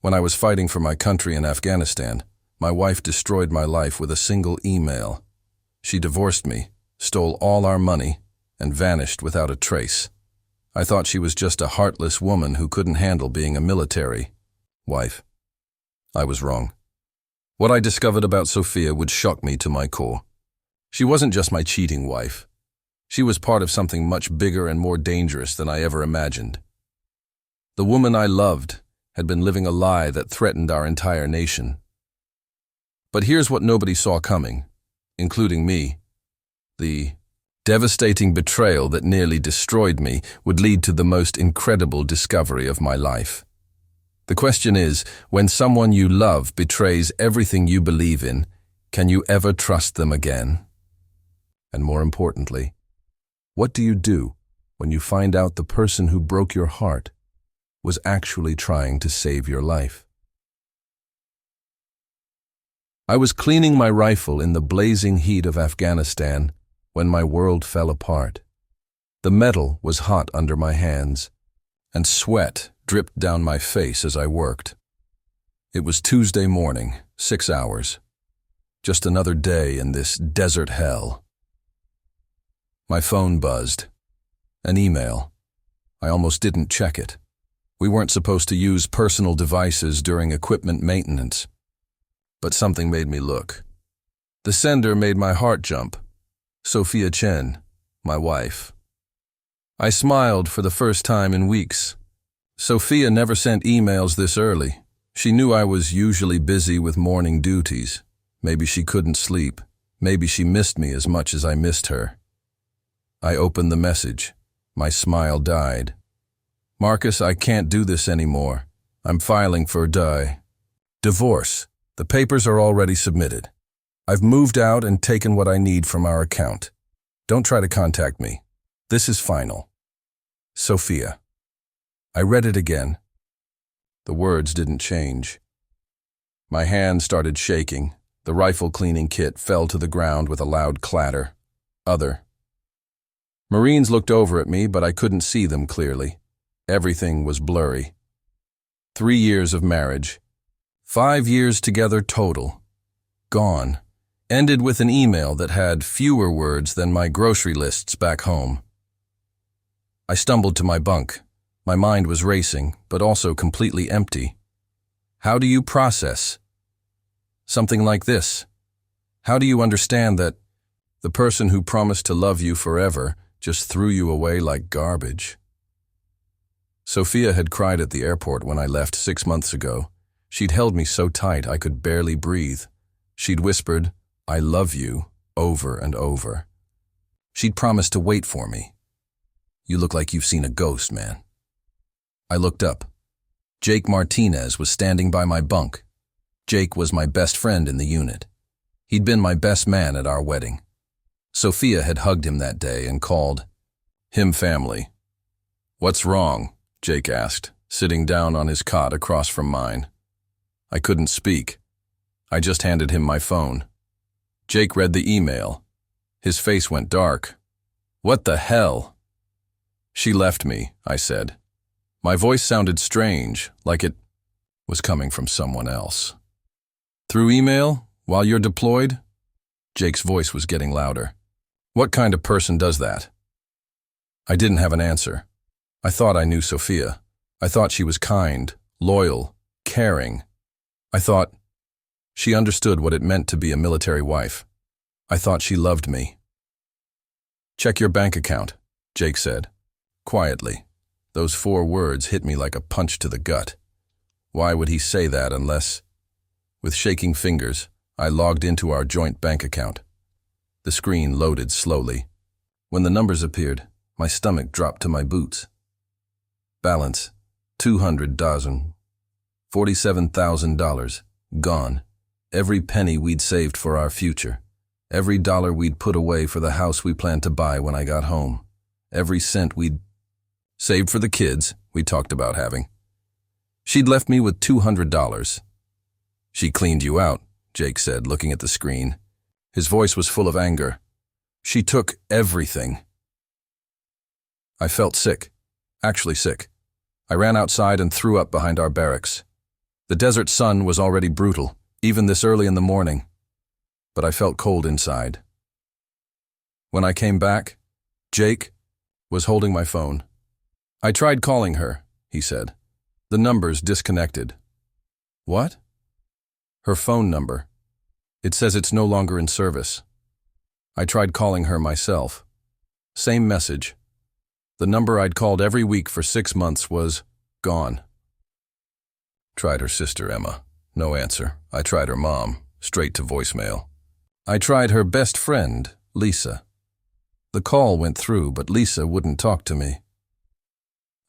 When I was fighting for my country in Afghanistan, my wife destroyed my life with a single email. She divorced me, stole all our money, and vanished without a trace. I thought she was just a heartless woman who couldn't handle being a military wife. I was wrong. What I discovered about Sophia would shock me to my core. She wasn't just my cheating wife. She was part of something much bigger and more dangerous than I ever imagined. The woman I loved had been living a lie that threatened our entire nation. But here's what nobody saw coming, including me. The devastating betrayal that nearly destroyed me would lead to the most incredible discovery of my life. The question is, when someone you love betrays everything you believe in, can you ever trust them again? And more importantly, what do you do when you find out the person who broke your heart was actually trying to save your life? I was cleaning my rifle in the blazing heat of Afghanistan when my world fell apart. The metal was hot under my hands, and sweat dripped down my face as I worked. It was Tuesday morning, 6 hours. Just another day in this desert hell. My phone buzzed. An email. I almost didn't check it. We weren't supposed to use personal devices during equipment maintenance. But something made me look. The sender made my heart jump. Sophia Chen, my wife. I smiled for the first time in weeks. Sophia never sent emails this early. She knew I was usually busy with morning duties. Maybe she couldn't sleep. Maybe she missed me as much as I missed her. I opened the message. My smile died. Marcus, I can't do this anymore. I'm filing for divorce. The papers are already submitted. I've moved out and taken what I need from our account. Don't try to contact me. This is final. Sophia. I read it again. The words didn't change. My hand started shaking. The rifle cleaning kit fell to the ground with a loud clatter. Marines looked over at me, but I couldn't see them clearly. Everything was blurry. 3 years of marriage. 5 years together total. Gone. Ended with an email that had fewer words than my grocery lists back home. I stumbled to my bunk. My mind was racing, but also completely empty. How do you process something like this? How do you understand that the person who promised to love you forever just threw you away like garbage? Sophia had cried at the airport when I left 6 months ago. She'd held me so tight I could barely breathe. She'd whispered, "I love you," over and over. She'd promised to wait for me. "You look like you've seen a ghost, man." I looked up. Jake Martinez was standing by my bunk. Jake was my best friend in the unit. He'd been my best man at our wedding. Sophia had hugged him that day and called him family. "What's wrong?" Jake asked, sitting down on his cot across from mine. I couldn't speak. I just handed him my phone. Jake read the email. His face went dark. "What the hell?" "She left me," I said. My voice sounded strange, like it was coming from someone else. "Through email? While you're deployed?" Jake's voice was getting louder. "What kind of person does that?" I didn't have an answer. I thought I knew Sophia. I thought she was kind, loyal, caring. I thought she understood what it meant to be a military wife. I thought she loved me. "Check your bank account," Jake said, quietly. Those 4 words hit me like a punch to the gut. Why would he say that unless... With shaking fingers, I logged into our joint bank account. The screen loaded slowly. When the numbers appeared, my stomach dropped to my boots. Balance, $200,000. $47,000. Gone. Every penny we'd saved for our future. Every dollar we'd put away for the house we planned to buy when I got home. Every cent we'd saved for the kids we talked about having. She'd left me with $200. "She cleaned you out," Jake said, looking at the screen. His voice was full of anger. "She took everything." I felt sick. Actually sick. I ran outside and threw up behind our barracks. The desert sun was already brutal, even this early in the morning, but I felt cold inside. When I came back, Jake was holding my phone. "I tried calling her," he said. "The number's disconnected." "What?" "Her phone number. It says it's no longer in service." I tried calling her myself. Same message. The number I'd called every week for 6 months was gone. Tried her sister, Emma. No answer. I tried her mom. Straight to voicemail. I tried her best friend, Lisa. The call went through, but Lisa wouldn't talk to me.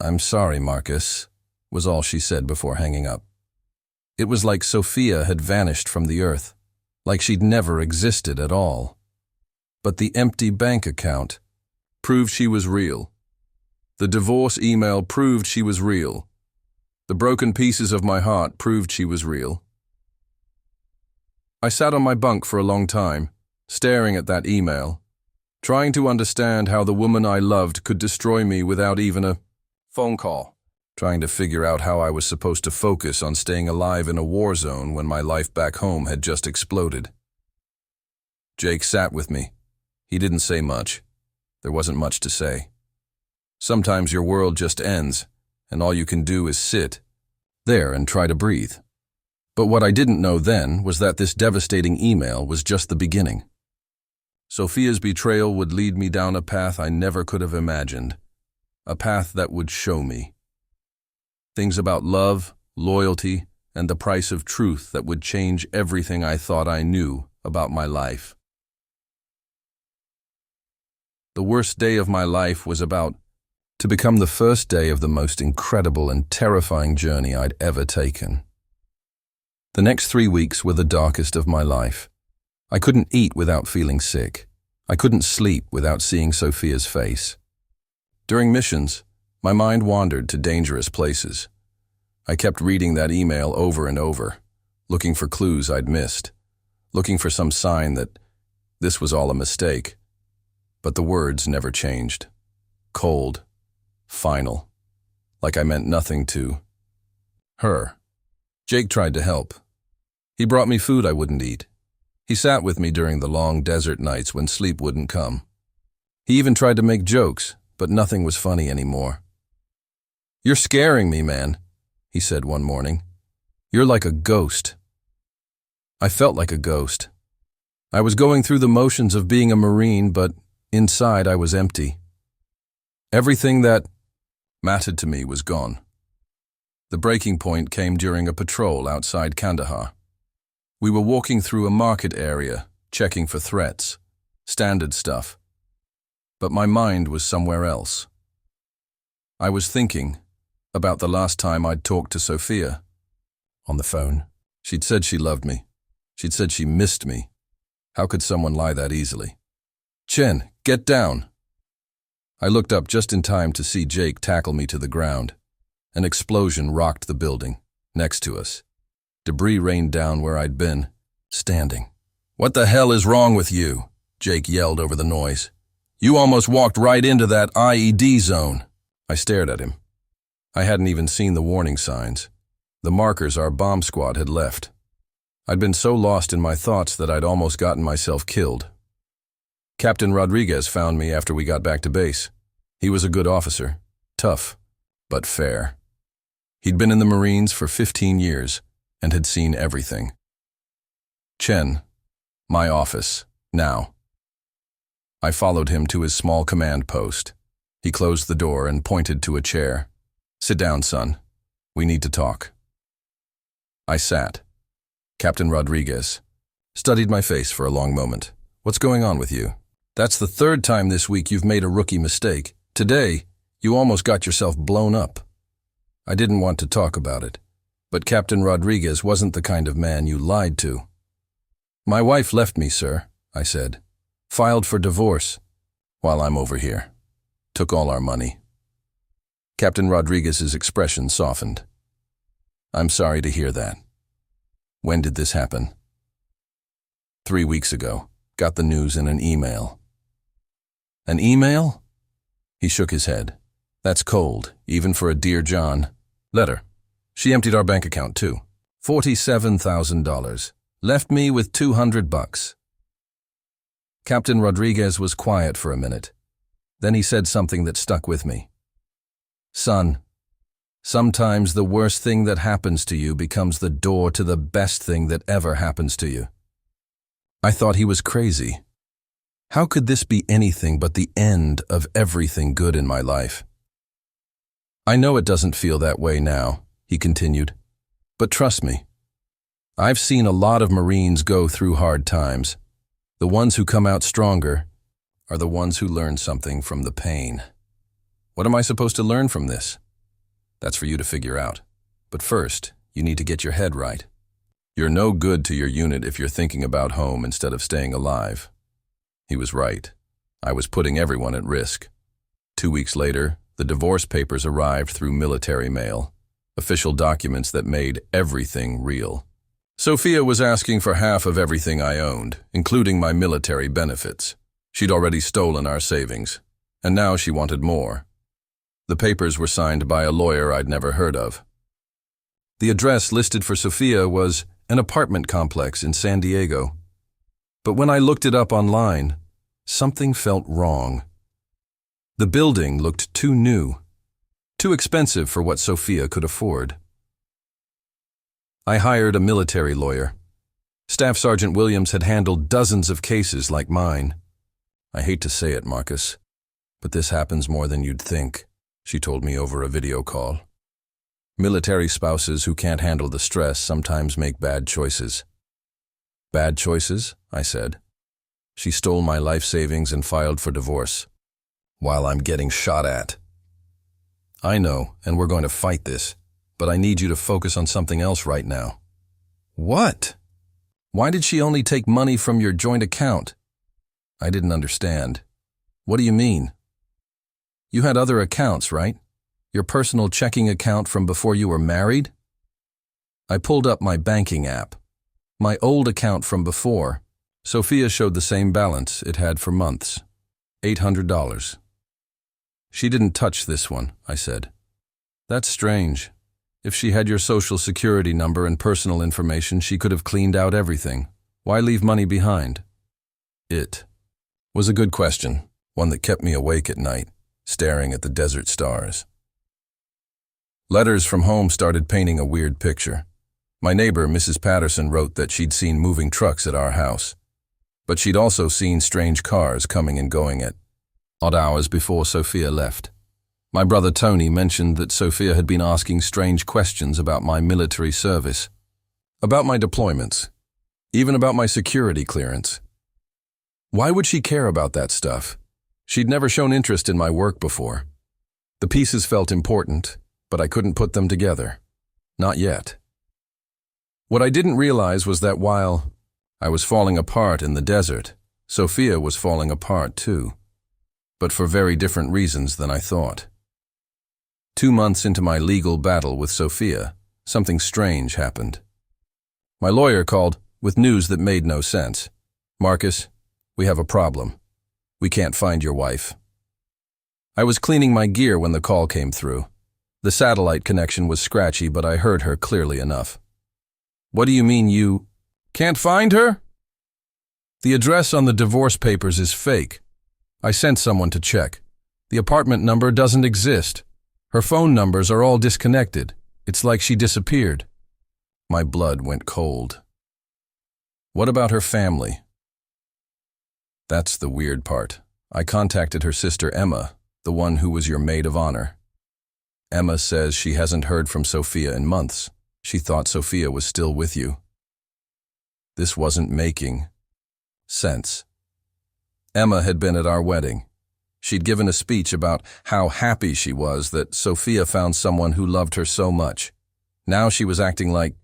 "I'm sorry, Marcus," was all she said before hanging up. It was like Sophia had vanished from the earth, like she'd never existed at all. But the empty bank account proved she was real. The divorce email proved she was real. The broken pieces of my heart proved she was real. I sat on my bunk for a long time, staring at that email, trying to understand how the woman I loved could destroy me without even a phone call, trying to figure out how I was supposed to focus on staying alive in a war zone when my life back home had just exploded. Jake sat with me. He didn't say much. There wasn't much to say. Sometimes your world just ends, and all you can do is sit there and try to breathe. But what I didn't know then was that this devastating email was just the beginning. Sophia's betrayal would lead me down a path I never could have imagined, a path that would show me things about love, loyalty, and the price of truth that would change everything I thought I knew about my life. The worst day of my life was about to become the first day of the most incredible and terrifying journey I'd ever taken. The next 3 weeks were the darkest of my life. I couldn't eat without feeling sick. I couldn't sleep without seeing Sophia's face. During missions, my mind wandered to dangerous places. I kept reading that email over and over, looking for clues I'd missed, looking for some sign that this was all a mistake. But the words never changed. Cold, final, like I meant nothing to her. Jake tried to help. He brought me food I wouldn't eat. He sat with me during the long desert nights when sleep wouldn't come. He even tried to make jokes, but nothing was funny anymore. "You're scaring me, man," he said one morning. "You're like a ghost." I felt like a ghost. I was going through the motions of being a Marine, but inside I was empty. Everything that mattered to me was gone. The breaking point came during a patrol outside Kandahar. We were walking through a market area, checking for threats, standard stuff. But my mind was somewhere else. I was thinking about the last time I'd talked to Sophia. On the phone, she'd said she loved me. She'd said she missed me. How could someone lie that easily? "Chen, get down." I looked up just in time to see Jake tackle me to the ground. An explosion rocked the building next to us. Debris rained down where I'd been, standing. "What the hell is wrong with you?" Jake yelled over the noise. "You almost walked right into that IED zone." I stared at him. I hadn't even seen the warning signs, the markers our bomb squad had left. I'd been so lost in my thoughts that I'd almost gotten myself killed. Captain Rodriguez found me after we got back to base. He was a good officer, tough, but fair. He'd been in the Marines for 15 years and had seen everything. "Chen, my office, now." I followed him to his small command post. He closed the door and pointed to a chair. "Sit down, son. We need to talk." I sat. Captain Rodriguez studied my face for a long moment. "What's going on with you? That's the 3rd time this week you've made a rookie mistake. Today, you almost got yourself blown up." I didn't want to talk about it, but Captain Rodriguez wasn't the kind of man you lied to. "My wife left me, sir," I said. "Filed for divorce while I'm over here. Took all our money." Captain Rodriguez's expression softened. "I'm sorry to hear that. When did this happen?" 3 weeks ago. Got the news in an email." "An email?" He shook his head. "That's cold, even for a Dear John letter. She emptied our bank account, too. $47,000. Left me with $200. Captain Rodriguez was quiet for a minute. Then he said something that stuck with me. Son, sometimes the worst thing that happens to you becomes the door to the best thing that ever happens to you. I thought he was crazy. How could this be anything but the end of everything good in my life? I know it doesn't feel that way now, he continued. But trust me, I've seen a lot of Marines go through hard times. The ones who come out stronger are the ones who learn something from the pain. What am I supposed to learn from this? That's for you to figure out. But first, you need to get your head right. You're no good to your unit if you're thinking about home instead of staying alive. He was right. I was putting everyone at risk. 2 weeks later, the divorce papers arrived through military mail, official documents that made everything real. Sophia was asking for half of everything I owned, including my military benefits. She'd already stolen our savings, and now she wanted more. The papers were signed by a lawyer I'd never heard of. The address listed for Sophia was an apartment complex in San Diego. But when I looked it up online, something felt wrong. The building looked too new, too expensive for what Sophia could afford. I hired a military lawyer. Staff Sergeant Williams had handled dozens of cases like mine. I hate to say it, Marcus, but this happens more than you'd think, she told me over a video call. Military spouses who can't handle the stress sometimes make bad choices. Bad choices? I said. She stole my life savings and filed for divorce, while I'm getting shot at. I know, and we're going to fight this, but I need you to focus on something else right now. What? Why did she only take money from your joint account? I didn't understand. What do you mean? You had other accounts, right? Your personal checking account from before you were married? I pulled up my banking app. My old account from before. Sophia showed the same balance it had for months. $800. She didn't touch this one, I said. That's strange. If she had your social security number and personal information, she could have cleaned out everything. Why leave money behind? It was a good question, one that kept me awake at night, staring at the desert stars. Letters from home started painting a weird picture. My neighbor, Mrs. Patterson, wrote that she'd seen moving trucks at our house, but she'd also seen strange cars coming and going at odd hours before Sophia left. My brother Tony mentioned that Sophia had been asking strange questions about my military service, about my deployments, even about my security clearance. Why would she care about that stuff? She'd never shown interest in my work before. The pieces felt important, but I couldn't put them together. Not yet. What I didn't realize was that while I was falling apart in the desert, Sophia was falling apart too, but for very different reasons than I thought. 2 months into my legal battle with Sophia, something strange happened. My lawyer called with news that made no sense. Marcus, we have a problem. We can't find your wife. I was cleaning my gear when the call came through. The satellite connection was scratchy, but I heard her clearly enough. What do you mean you can't find her? The address on the divorce papers is fake. I sent someone to check. The apartment number doesn't exist. Her phone numbers are all disconnected. It's like she disappeared. My blood went cold. What about her family? That's the weird part. I contacted her sister Emma, the one who was your maid of honor. Emma says she hasn't heard from Sophia in months. She thought Sophia was still with you. This wasn't making sense. Emma had been at our wedding. She'd given a speech about how happy she was that Sophia found someone who loved her so much. Now she was acting like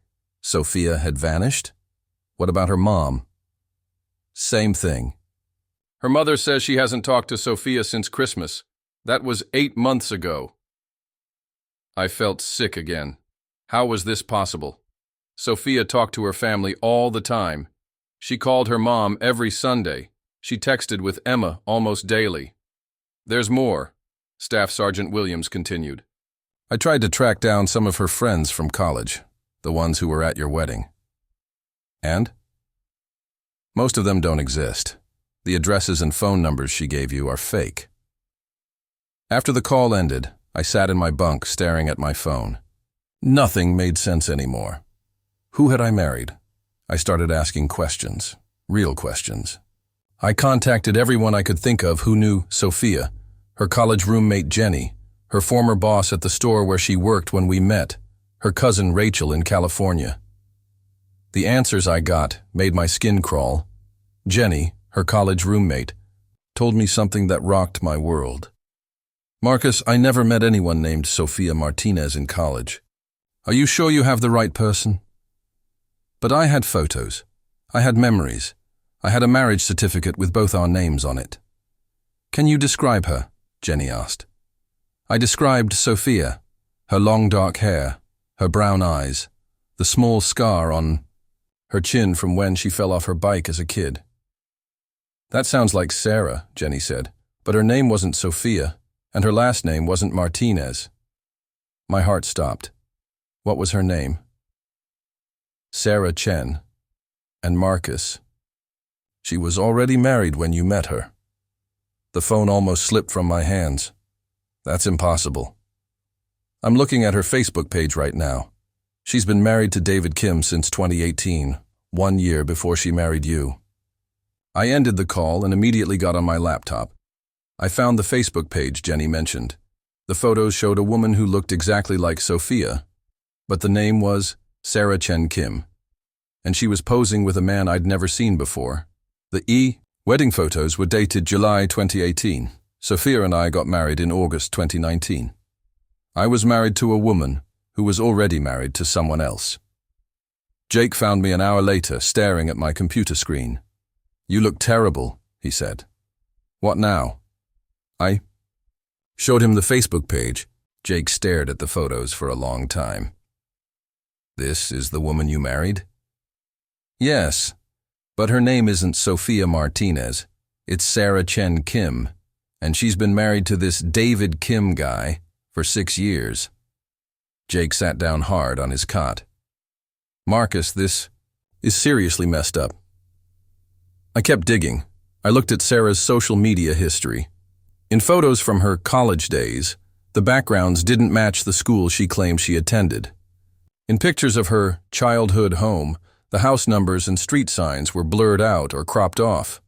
Sophia had vanished? What about her mom? Same thing. Her mother says she hasn't talked to Sophia since Christmas. That was 8 months ago. I felt sick again. How was this possible? Sophia talked to her family all the time. She called her mom every Sunday. She texted with Emma almost daily. There's more, Staff Sergeant Williams continued. I tried to track down some of her friends from college. the ones who were at your wedding. And? Most of them don't exist. The addresses and phone numbers she gave you are fake. After the call ended, I sat in my bunk staring at my phone. Nothing made sense anymore. Who had I married? I started asking questions, real questions. I contacted everyone I could think of who knew Sophia, her college roommate Jenny, her former boss at the store where she worked when we met, her cousin Rachel in California. The answers I got made my skin crawl. Jenny, her college roommate, told me something that rocked my world. Marcus, I never met anyone named Sophia Martinez in college. Are you sure you have the right person? But I had photos. I had memories. I had a marriage certificate with both our names on it. Can you describe her? Jenny asked. I described Sophia, her long dark hair, her brown eyes, the small scar on her chin from when she fell off her bike as a kid. That sounds like Sarah, Jenny said, but her name wasn't Sophia, and her last name wasn't Martinez. My heart stopped. What was her name? Sarah Chen. And Marcus. She was already married when you met her. The phone almost slipped from my hands. That's impossible. I'm looking at her Facebook page right now. She's been married to David Kim since 2018, 1 year before she married you. I ended the call and immediately got on my laptop. I found the Facebook page Jenny mentioned. The photos showed a woman who looked exactly like Sophia, but the name was Sarah Chen Kim, and she was posing with a man I'd never seen before. The wedding photos were dated July 2018. Sophia and I got married in August 2019. I was married to a woman who was already married to someone else. Jake found me an hour later staring at my computer screen. You look terrible, he said. What now? I showed him the Facebook page. Jake stared at the photos for a long time. This is the woman you married? Yes, but her name isn't Sophia Martinez. It's Sarah Chen Kim, and she's been married to this David Kim guy for 6 years. Jake sat down hard on his cot. Marcus, this is seriously messed up. I kept digging. I looked at Sarah's social media history. In photos from her college days, the backgrounds didn't match the school she claimed she attended. In pictures of her childhood home, the house numbers and street signs were blurred out or cropped off.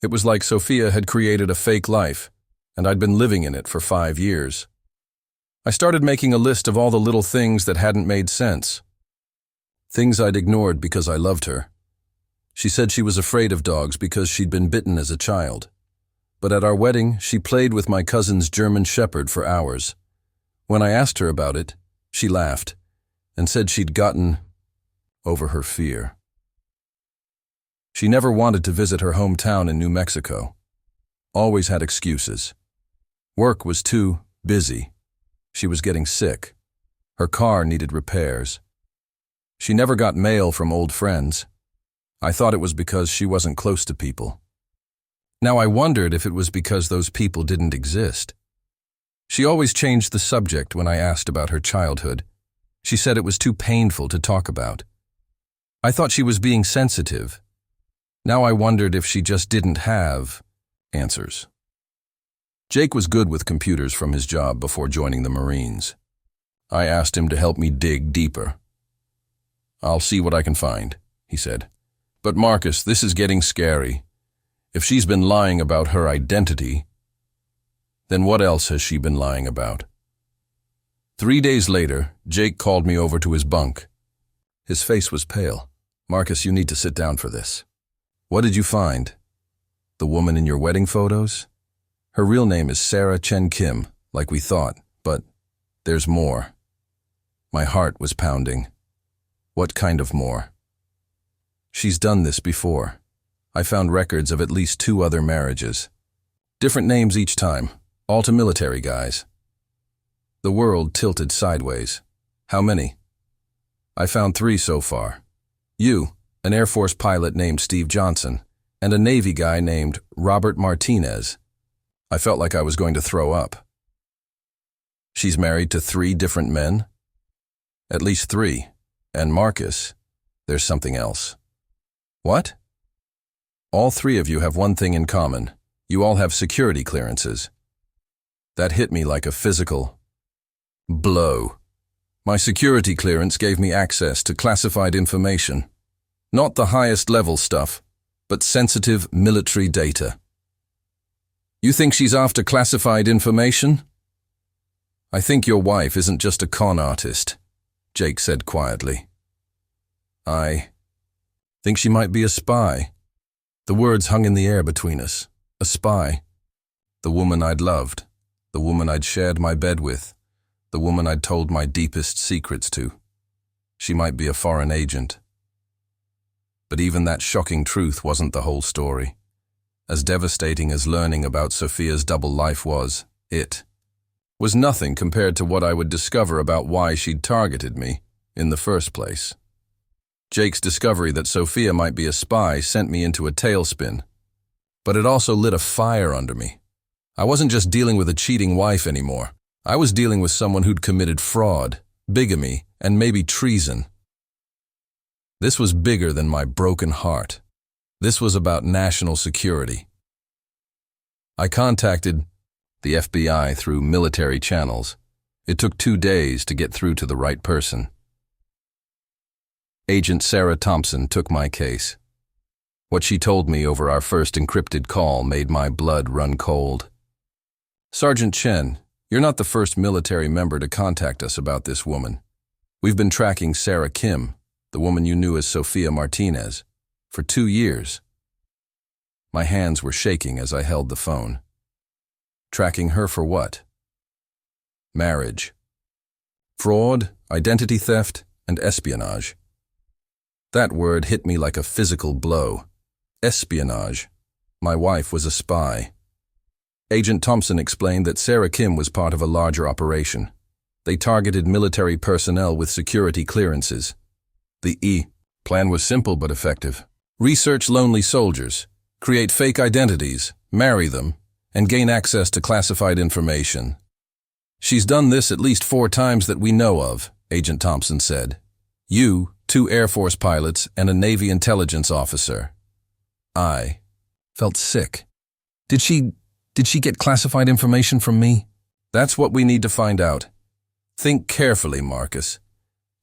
It was like Sophia had created a fake life, and I'd been living in it for 5 years. I started making a list of all the little things that hadn't made sense. Things I'd ignored because I loved her. She said she was afraid of dogs because she'd been bitten as a child. But at our wedding, she played with my cousin's German Shepherd for hours. When I asked her about it, she laughed and said she'd gotten over her fear. She never wanted to visit her hometown in New Mexico. Always had excuses. Work was too busy. She was getting sick. Her car needed repairs. She never got mail from old friends. I thought it was because she wasn't close to people. Now I wondered if it was because those people didn't exist. She always changed the subject when I asked about her childhood. She said it was too painful to talk about. I thought she was being sensitive. Now I wondered if she just didn't have answers. Jake was good with computers from his job before joining the Marines. I asked him to help me dig deeper. I'll see what I can find, he said. But Marcus, this is getting scary. If she's been lying about her identity, then what else has she been lying about? 3 days later, Jake called me over to his bunk. His face was pale. Marcus, you need to sit down for this. What did you find? The woman in your wedding photos? Her real name is Sarah Chen Kim, like we thought, but there's more. My heart was pounding. What kind of more? She's done this before. I found records of at least 2 other marriages. Different names each time, all to military guys. The world tilted sideways. How many? I found 3 so far. You, an Air Force pilot named Steve Johnson, and a Navy guy named Robert Martinez. I felt like I was going to throw up. She's married to 3 different men? At least 3. And Marcus, there's something else. What? All three of you have one thing in common. You all have security clearances. That hit me like a physical blow. My security clearance gave me access to classified information. Not the highest level stuff, but sensitive military data. You think she's after classified information? I think your wife isn't just a con artist, Jake said quietly. I think she might be a spy. The words hung in the air between us. A spy. The woman I'd loved. The woman I'd shared my bed with. The woman I'd told my deepest secrets to. She might be a foreign agent. But even that shocking truth wasn't the whole story. As devastating as learning about Sophia's double life was, it was nothing compared to what I would discover about why she'd targeted me in the first place. Jake's discovery that Sophia might be a spy sent me into a tailspin, but it also lit a fire under me. I wasn't just dealing with a cheating wife anymore. I was dealing with someone who'd committed fraud, bigamy, and maybe treason. This was bigger than my broken heart. This was about national security. I contacted the FBI through military channels. It took 2 days to get through to the right person. Agent Sarah Thompson took my case. What she told me over our first encrypted call made my blood run cold. Sergeant Chen, you're not the first military member to contact us about this woman. We've been tracking Sarah Kim, the woman you knew as Sophia Martinez, for 2 years. My hands were shaking as I held the phone. Tracking her for what? Marriage. Fraud, identity theft, and espionage. That word hit me like a physical blow. Espionage. My wife was a spy. Agent Thompson explained that Sarah Kim was part of a larger operation. They targeted military personnel with security clearances. The plan was simple but effective. Research lonely soldiers, create fake identities, marry them, and gain access to classified information. She's done this at least 4 times that we know of, Agent Thompson said. You, 2 Air Force pilots, and a Navy intelligence officer. I felt sick. Did she get classified information from me? That's what we need to find out. Think carefully, Marcus.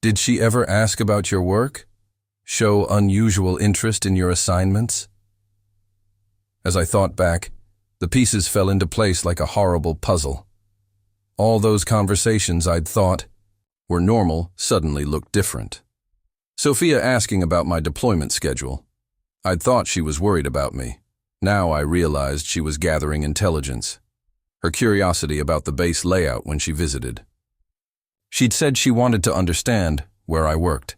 Did she ever ask about your work? Show unusual interest in your assignments? As I thought back, the pieces fell into place like a horrible puzzle. All those conversations I'd thought were normal suddenly looked different. Sophia asking about my deployment schedule. I'd thought she was worried about me. Now I realized she was gathering intelligence. Her curiosity about the base layout when she visited. She'd said she wanted to understand where I worked.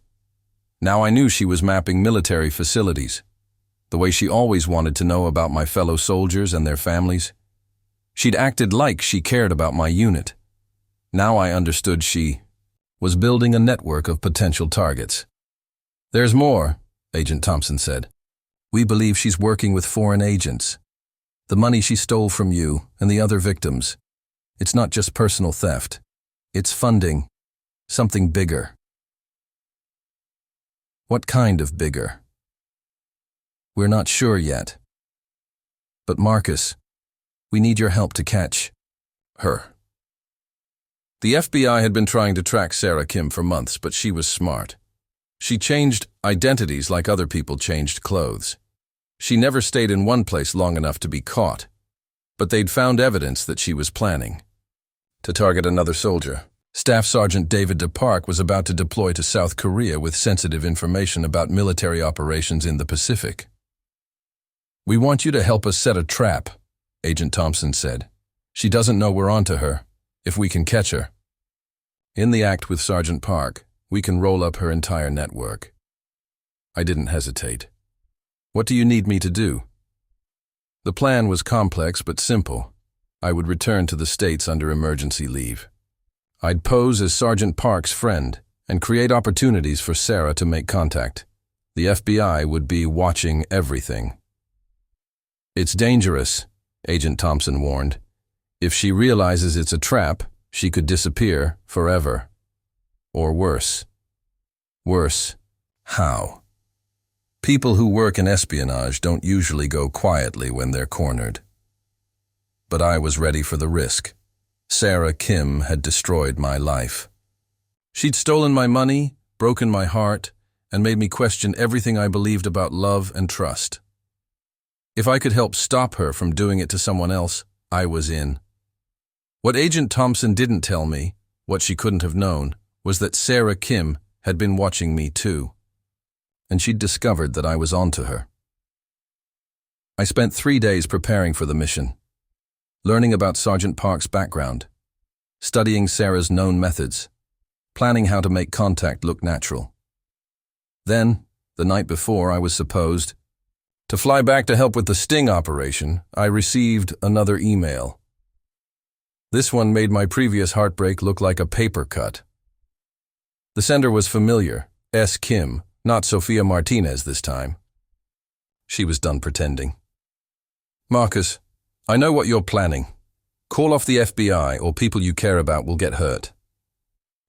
Now I knew she was mapping military facilities, the way she always wanted to know about my fellow soldiers and their families. She'd acted like she cared about my unit. Now I understood she was building a network of potential targets. There's more, Agent Thompson said. We believe she's working with foreign agents. The money she stole from you and the other victims. It's not just personal theft. It's funding something bigger. What kind of bigger? We're not sure yet. But Marcus, we need your help to catch her. The FBI had been trying to track Sarah Kim for months, but she was smart. She changed identities like other people changed clothes. She never stayed in one place long enough to be caught, but they'd found evidence that she was planning to target another soldier. Staff Sergeant David DePark was about to deploy to South Korea with sensitive information about military operations in the Pacific. We want you to help us set a trap, Agent Thompson said. She doesn't know we're onto her, if we can catch her. In the act with Sergeant Park, we can roll up her entire network. I didn't hesitate. What do you need me to do? The plan was complex but simple. I would return to the States under emergency leave. I'd pose as Sergeant Park's friend and create opportunities for Sarah to make contact. The FBI would be watching everything. It's dangerous, Agent Thompson warned. If she realizes it's a trap, she could disappear forever. Or worse. Worse, how? People who work in espionage don't usually go quietly when they're cornered. But I was ready for the risk. Sarah Kim had destroyed my life. She'd stolen my money, broken my heart, and made me question everything I believed about love and trust. If I could help stop her from doing it to someone else, I was in. What Agent Thompson didn't tell me, what she couldn't have known, was that Sarah Kim had been watching me too. And she'd discovered that I was onto her. I spent 3 days preparing for the mission, learning about Sergeant Park's background, studying Sarah's known methods, planning how to make contact look natural. Then, the night before I was supposed to fly back to help with the sting operation, I received another email. This one made my previous heartbreak look like a paper cut. The sender was familiar, S. Kim, not Sophia Martinez this time. She was done pretending. Marcus, I know what you're planning. Call off the FBI or people you care about will get hurt.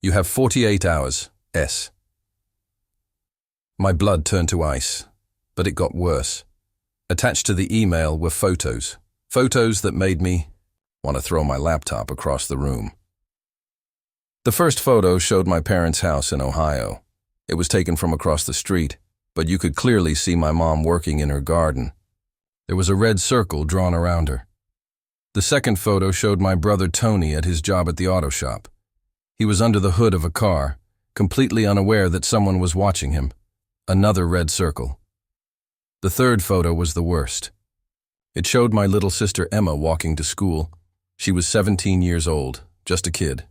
You have 48 hours, S. My blood turned to ice, but it got worse. Attached to the email were photos that made me want to throw my laptop across the room. The first photo showed my parents' house in Ohio. It was taken from across the street, but you could clearly see my mom working in her garden. There was a red circle drawn around her. The second photo showed my brother Tony at his job at the auto shop. He was under the hood of a car, completely unaware that someone was watching him. Another red circle. The third photo was the worst. It showed my little sister Emma walking to school. She was 17 years old, just a kid.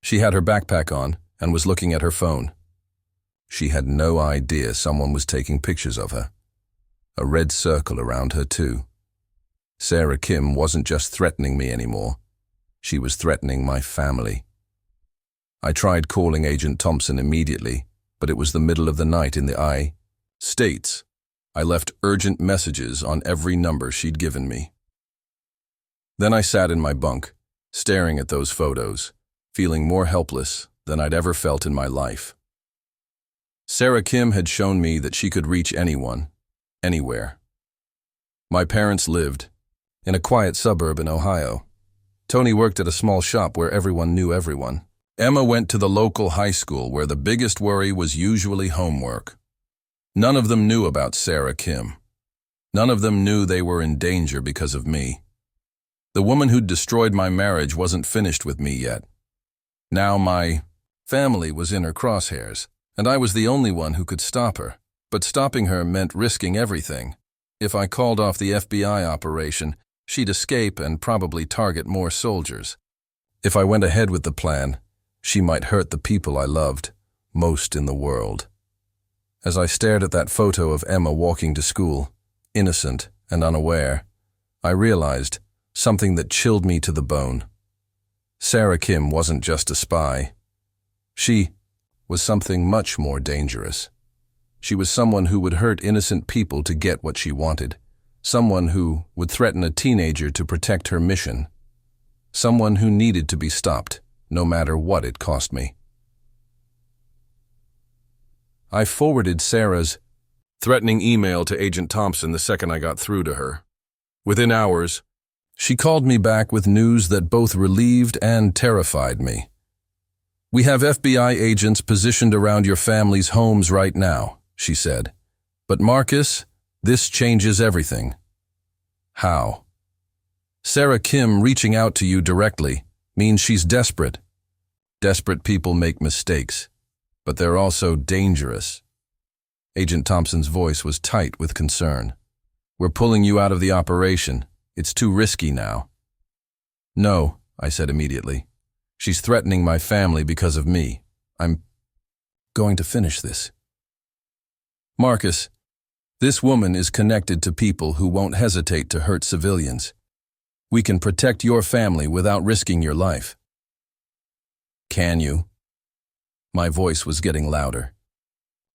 She had her backpack on and was looking at her phone. She had no idea someone was taking pictures of her. A red circle around her too. Sarah Kim wasn't just threatening me anymore. She was threatening my family. I tried calling Agent Thompson immediately, but it was the middle of the night in the States. I left urgent messages on every number she'd given me. Then I sat in my bunk, staring at those photos, feeling more helpless than I'd ever felt in my life. Sarah Kim had shown me that she could reach anyone, anywhere. My parents lived in a quiet suburb in Ohio. Tony worked at a small shop where everyone knew everyone. Emma went to the local high school where the biggest worry was usually homework. None of them knew about Sarah Kim. None of them knew they were in danger because of me. The woman who'd destroyed my marriage wasn't finished with me yet. Now my family was in her crosshairs, and I was the only one who could stop her. But stopping her meant risking everything. If I called off the FBI operation, she'd escape and probably target more soldiers. If I went ahead with the plan, she might hurt the people I loved most in the world. As I stared at that photo of Emma walking to school, innocent and unaware, I realized something that chilled me to the bone. Sarah Kim wasn't just a spy. She was something much more dangerous. She was someone who would hurt innocent people to get what she wanted. Someone who would threaten a teenager to protect her mission. Someone who needed to be stopped, no matter what it cost me. I forwarded Sarah's threatening email to Agent Thompson the second I got through to her. Within hours, she called me back with news that both relieved and terrified me. "We have FBI agents positioned around your family's homes right now," she said. "But Marcus, this changes everything." How? Sarah Kim reaching out to you directly means she's desperate. Desperate people make mistakes, but they're also dangerous. Agent Thompson's voice was tight with concern. "We're pulling you out of the operation. It's too risky now." "No," I said immediately. "She's threatening my family because of me. I'm going to finish this." "Marcus, this woman is connected to people who won't hesitate to hurt civilians. We can protect your family without risking your life." "Can you?" My voice was getting louder.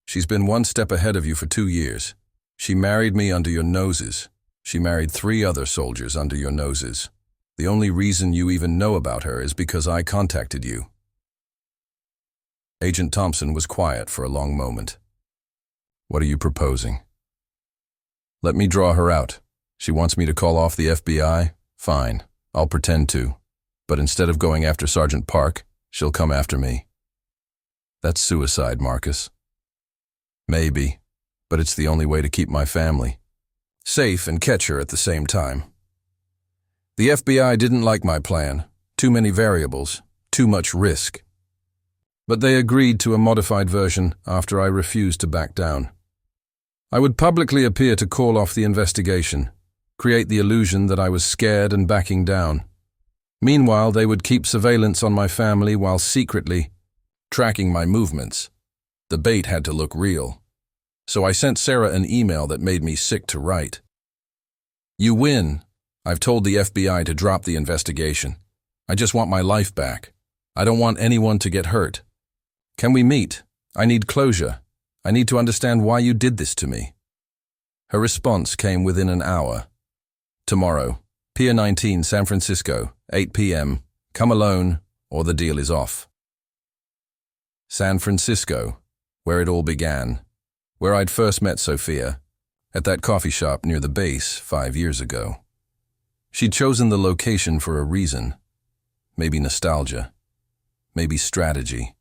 "She's been one step ahead of you for 2 years. She married me under your noses. She married 3 other soldiers under your noses. The only reason you even know about her is because I contacted you." Agent Thompson was quiet for a long moment. What are you proposing? Let me draw her out. She wants me to call off the FBI? Fine, I'll pretend to. But instead of going after Sergeant Park, she'll come after me. That's suicide, Marcus. Maybe, but it's the only way to keep my family safe and catch her at the same time. The FBI didn't like my plan. Too many variables, too much risk. But they agreed to a modified version after I refused to back down. I would publicly appear to call off the investigation, create the illusion that I was scared and backing down. Meanwhile, they would keep surveillance on my family while secretly tracking my movements. The bait had to look real. So I sent Sarah an email that made me sick to write. You win. I've told the FBI to drop the investigation. I just want my life back. I don't want anyone to get hurt. Can we meet? I need closure. I need to understand why you did this to me. Her response came within an hour. Tomorrow, Pier 19, San Francisco, 8 p.m. Come alone, or the deal is off. San Francisco, where it all began, where I'd first met Sophia, at that coffee shop near the base 5 years ago. She'd chosen the location for a reason. Maybe nostalgia. Maybe strategy.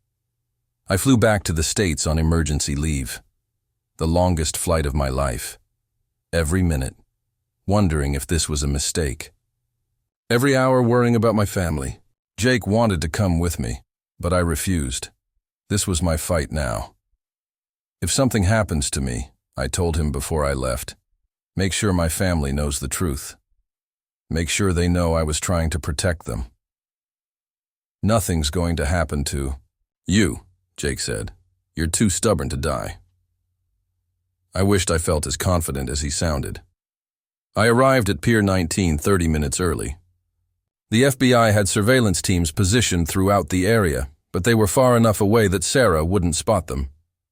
I flew back to the States on emergency leave. The longest flight of my life. Every minute, wondering if this was a mistake. Every hour worrying about my family. Jake wanted to come with me, but I refused. This was my fight now. If something happens to me, I told him before I left, make sure my family knows the truth. Make sure they know I was trying to protect them. Nothing's going to happen to you, Jake said. You're too stubborn to die. I wished I felt as confident as he sounded. I arrived at Pier 19 30 minutes early. The FBI had surveillance teams positioned throughout the area, but they were far enough away that Sarah wouldn't spot them.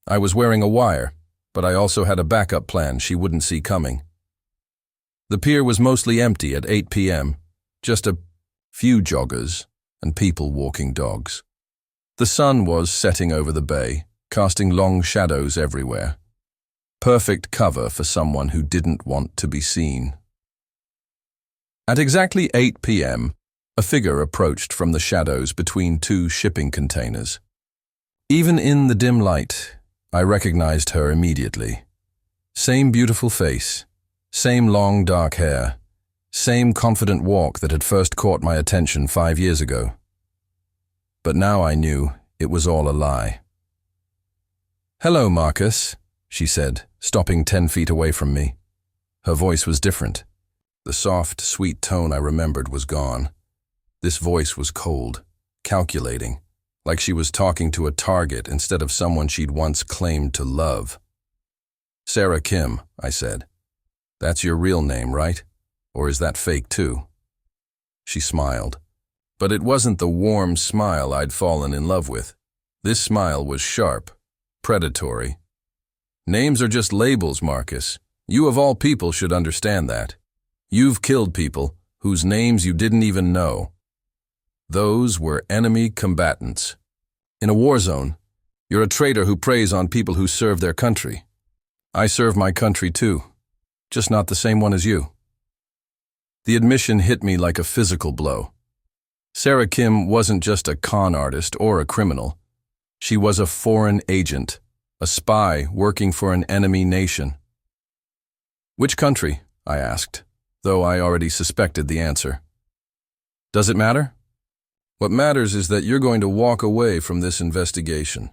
I was wearing a wire, but I also had a backup plan she wouldn't see coming. The pier was mostly empty at 8 p.m., just a few joggers and people walking dogs. The sun was setting over the bay, casting long shadows everywhere. Perfect cover for someone who didn't want to be seen. At exactly 8 p.m., a figure approached from the shadows between two shipping containers. Even in the dim light, I recognized her immediately. Same beautiful face, same long dark hair, same confident walk that had first caught my attention 5 years ago. But now I knew it was all a lie. "Hello, Marcus," she said, stopping 10 feet away from me. Her voice was different. The soft, sweet tone I remembered was gone. This voice was cold, calculating, like she was talking to a target instead of someone she'd once claimed to love. "Sarah Kim," I said. "That's your real name, right? Or is that fake too?" She smiled. But it wasn't the warm smile I'd fallen in love with. This smile was sharp, predatory. "Names are just labels, Marcus. You of all people should understand that. You've killed people whose names you didn't even know. Those were enemy combatants. In a war zone, you're a traitor who preys on people who serve their country. I serve my country too, just not the same one as you." The admission hit me like a physical blow. Sarah Kim wasn't just a con artist or a criminal. She was a foreign agent, a spy working for an enemy nation. "Which country?" I asked, though I already suspected the answer. "Does it matter? What matters is that you're going to walk away from this investigation.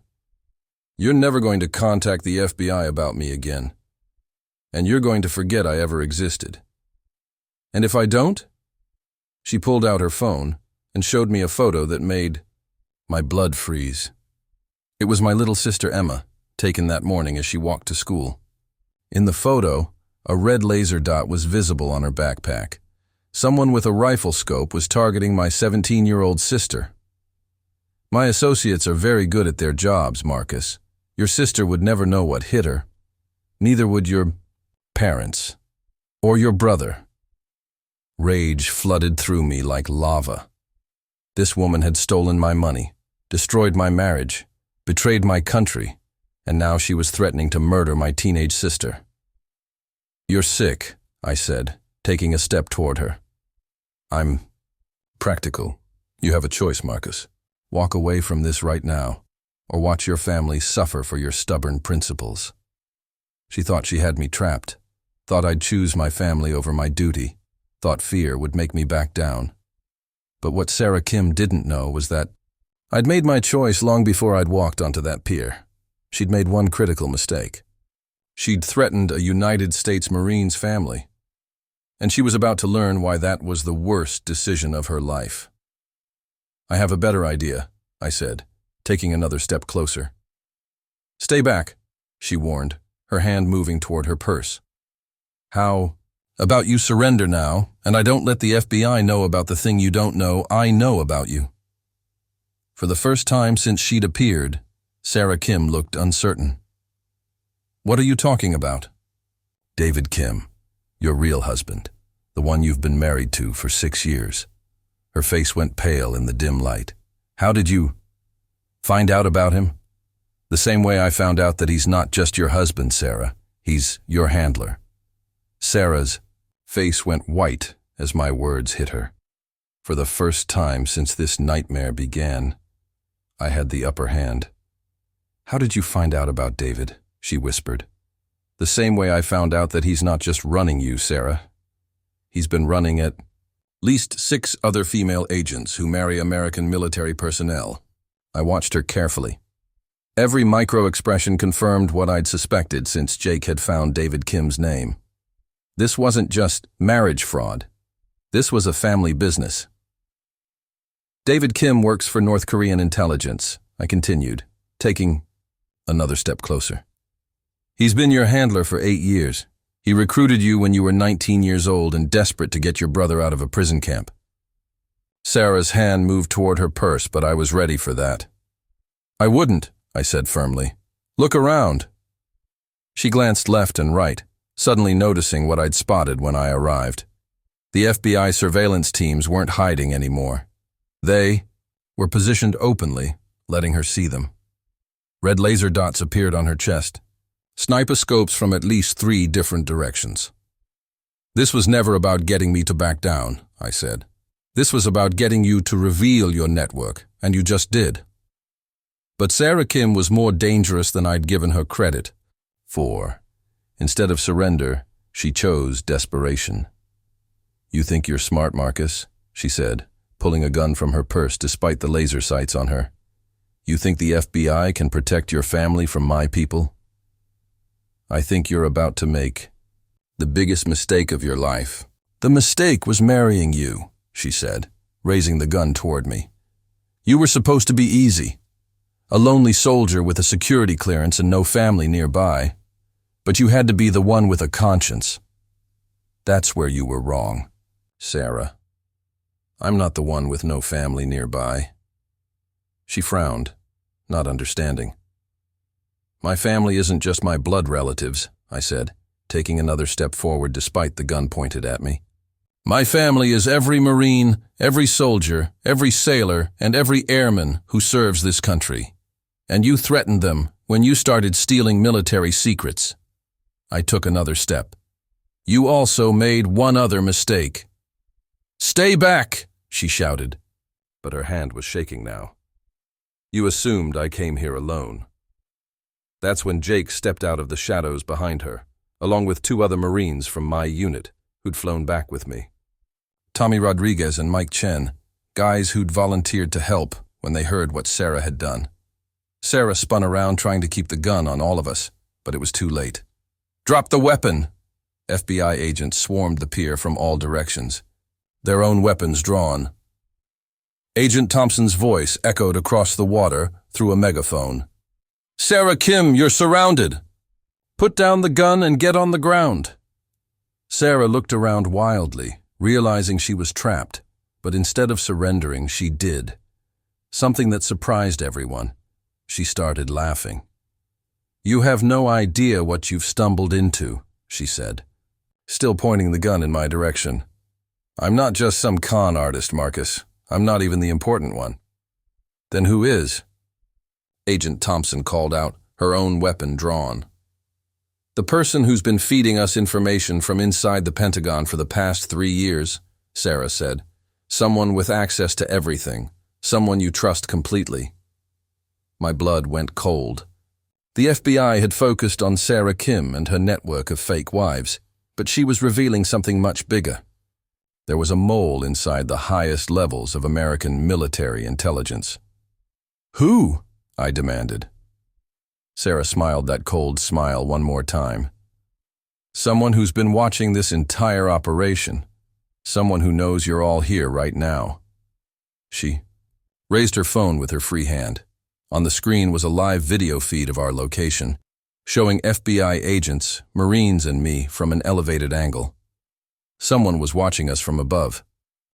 You're never going to contact the FBI about me again. And you're going to forget I ever existed. And if I don't?" She pulled out her phone and showed me a photo that made my blood freeze. It was my little sister Emma, taken that morning as she walked to school. In the photo, a red laser dot was visible on her backpack. Someone with a rifle scope was targeting my 17-year-old sister. "My associates are very good at their jobs, Marcus. Your sister would never know what hit her. Neither would your parents. Or your brother." Rage flooded through me like lava. This woman had stolen my money, destroyed my marriage, betrayed my country, and now she was threatening to murder my teenage sister. "You're sick," I said, taking a step toward her. "I'm practical. You have a choice, Marcus. Walk away from this right now, or watch your family suffer for your stubborn principles." She thought she had me trapped, thought I'd choose my family over my duty, thought fear would make me back down. But what Sarah Kim didn't know was that I'd made my choice long before I'd walked onto that pier. She'd made one critical mistake. She'd threatened a United States Marines family, and she was about to learn why that was the worst decision of her life. "I have a better idea," I said, taking another step closer. "Stay back," she warned, her hand moving toward her purse. "How about you surrender now, and I don't let the FBI know about the thing you don't know I know about you?" For the first time since she'd appeared, Sarah Kim looked uncertain. "What are you talking about?" "David Kim, your real husband, the one you've been married to for 6 years. Her face went pale in the dim light. "How did you find out about him?" "The same way I found out that he's not just your husband, Sarah. He's your handler." Sarah's face went white as my words hit her. For the first time since this nightmare began, I had the upper hand. "How did you find out about David?" she whispered. "The same way I found out that he's not just running you, Sarah. He's been running at least 6 other female agents who marry American military personnel." I watched her carefully. Every micro-expression confirmed what I'd suspected since Jake had found David Kim's name. This wasn't just marriage fraud. This was a family business. "David Kim works for North Korean intelligence," I continued, taking another step closer. "He's been your handler for 8 years. He recruited you when you were 19 years old and desperate to get your brother out of a prison camp." Sarah's hand moved toward her purse, but I was ready for that. "I wouldn't," I said firmly. "Look around." She glanced left and right, suddenly noticing what I'd spotted when I arrived. The FBI surveillance teams weren't hiding anymore. They were positioned openly, letting her see them. Red laser dots appeared on her chest, sniper scopes from at least 3 different directions. "This was never about getting me to back down," I said. "This was about getting you to reveal your network, and you just did." But Sarah Kim was more dangerous than I'd given her credit for. Instead of surrender, she chose desperation. "You think you're smart, Marcus," she said, pulling a gun from her purse despite the laser sights on her. "You think the FBI can protect your family from my people? I think you're about to make the biggest mistake of your life." "The mistake was marrying you," she said, raising the gun toward me. "You were supposed to be easy, a lonely soldier with a security clearance and no family nearby. But you had to be the one with a conscience. That's where you were wrong, Sarah. I'm not the one with no family nearby." She frowned, not understanding. "My family isn't just my blood relatives," I said, taking another step forward despite the gun pointed at me. "My family is every Marine, every soldier, every sailor, and every airman who serves this country. And you threatened them when you started stealing military secrets." I took another step. "You also made one other mistake." "Stay back!" she shouted, but her hand was shaking now. "You assumed I came here alone." That's when Jake stepped out of the shadows behind her, along with 2 other Marines from my unit who'd flown back with me. Tommy Rodriguez and Mike Chen, guys who'd volunteered to help when they heard what Sarah had done. Sarah spun around trying to keep the gun on all of us, but it was too late. "Drop the weapon!" FBI agents swarmed the pier from all directions, their own weapons drawn. Agent Thompson's voice echoed across the water through a megaphone. "Sarah Kim, you're surrounded! Put down the gun and get on the ground!" Sarah looked around wildly, realizing she was trapped, but instead of surrendering, she did. Something that surprised everyone. She started laughing. "You have no idea what you've stumbled into," she said, still pointing the gun in my direction. "I'm not just some con artist, Marcus. I'm not even the important one." "Then who is?" Agent Thompson called out, her own weapon drawn. The person who's been feeding us information from inside the Pentagon for the past 3 years, Sarah said. Someone with access to everything. Someone you trust completely. My blood went cold. The FBI had focused on Sarah Kim and her network of fake wives, but she was revealing something much bigger. There was a mole inside the highest levels of American military intelligence. Who? I demanded. Sarah smiled that cold smile one more time. Someone who's been watching this entire operation. Someone who knows you're all here right now. She raised her phone with her free hand. On the screen was a live video feed of our location, showing FBI agents, Marines, and me from an elevated angle. Someone was watching us from above.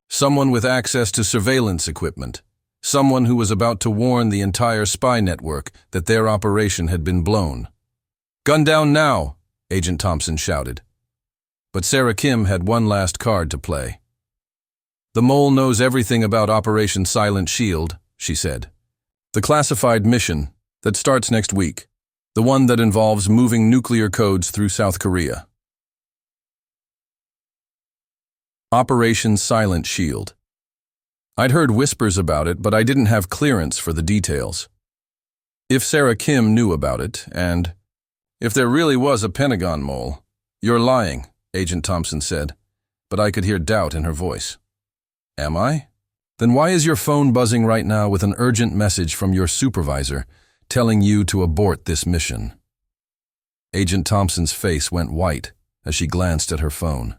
Someone with access to surveillance equipment. Someone who was about to warn the entire spy network that their operation had been blown. "Gun down now," Agent Thompson shouted. But Sarah Kim had one last card to play. "The mole knows everything about Operation Silent Shield," she said. "The classified mission that starts next week. The one that involves moving nuclear codes through South Korea. Operation Silent Shield. I'd heard whispers about it, but I didn't have clearance for the details. If Sarah Kim knew about it, and if there really was a Pentagon mole, "You're lying," Agent Thompson said, but I could hear doubt in her voice. "Am I? Then why is your phone buzzing right now with an urgent message from your supervisor telling you to abort this mission?" Agent Thompson's face went white as she glanced at her phone.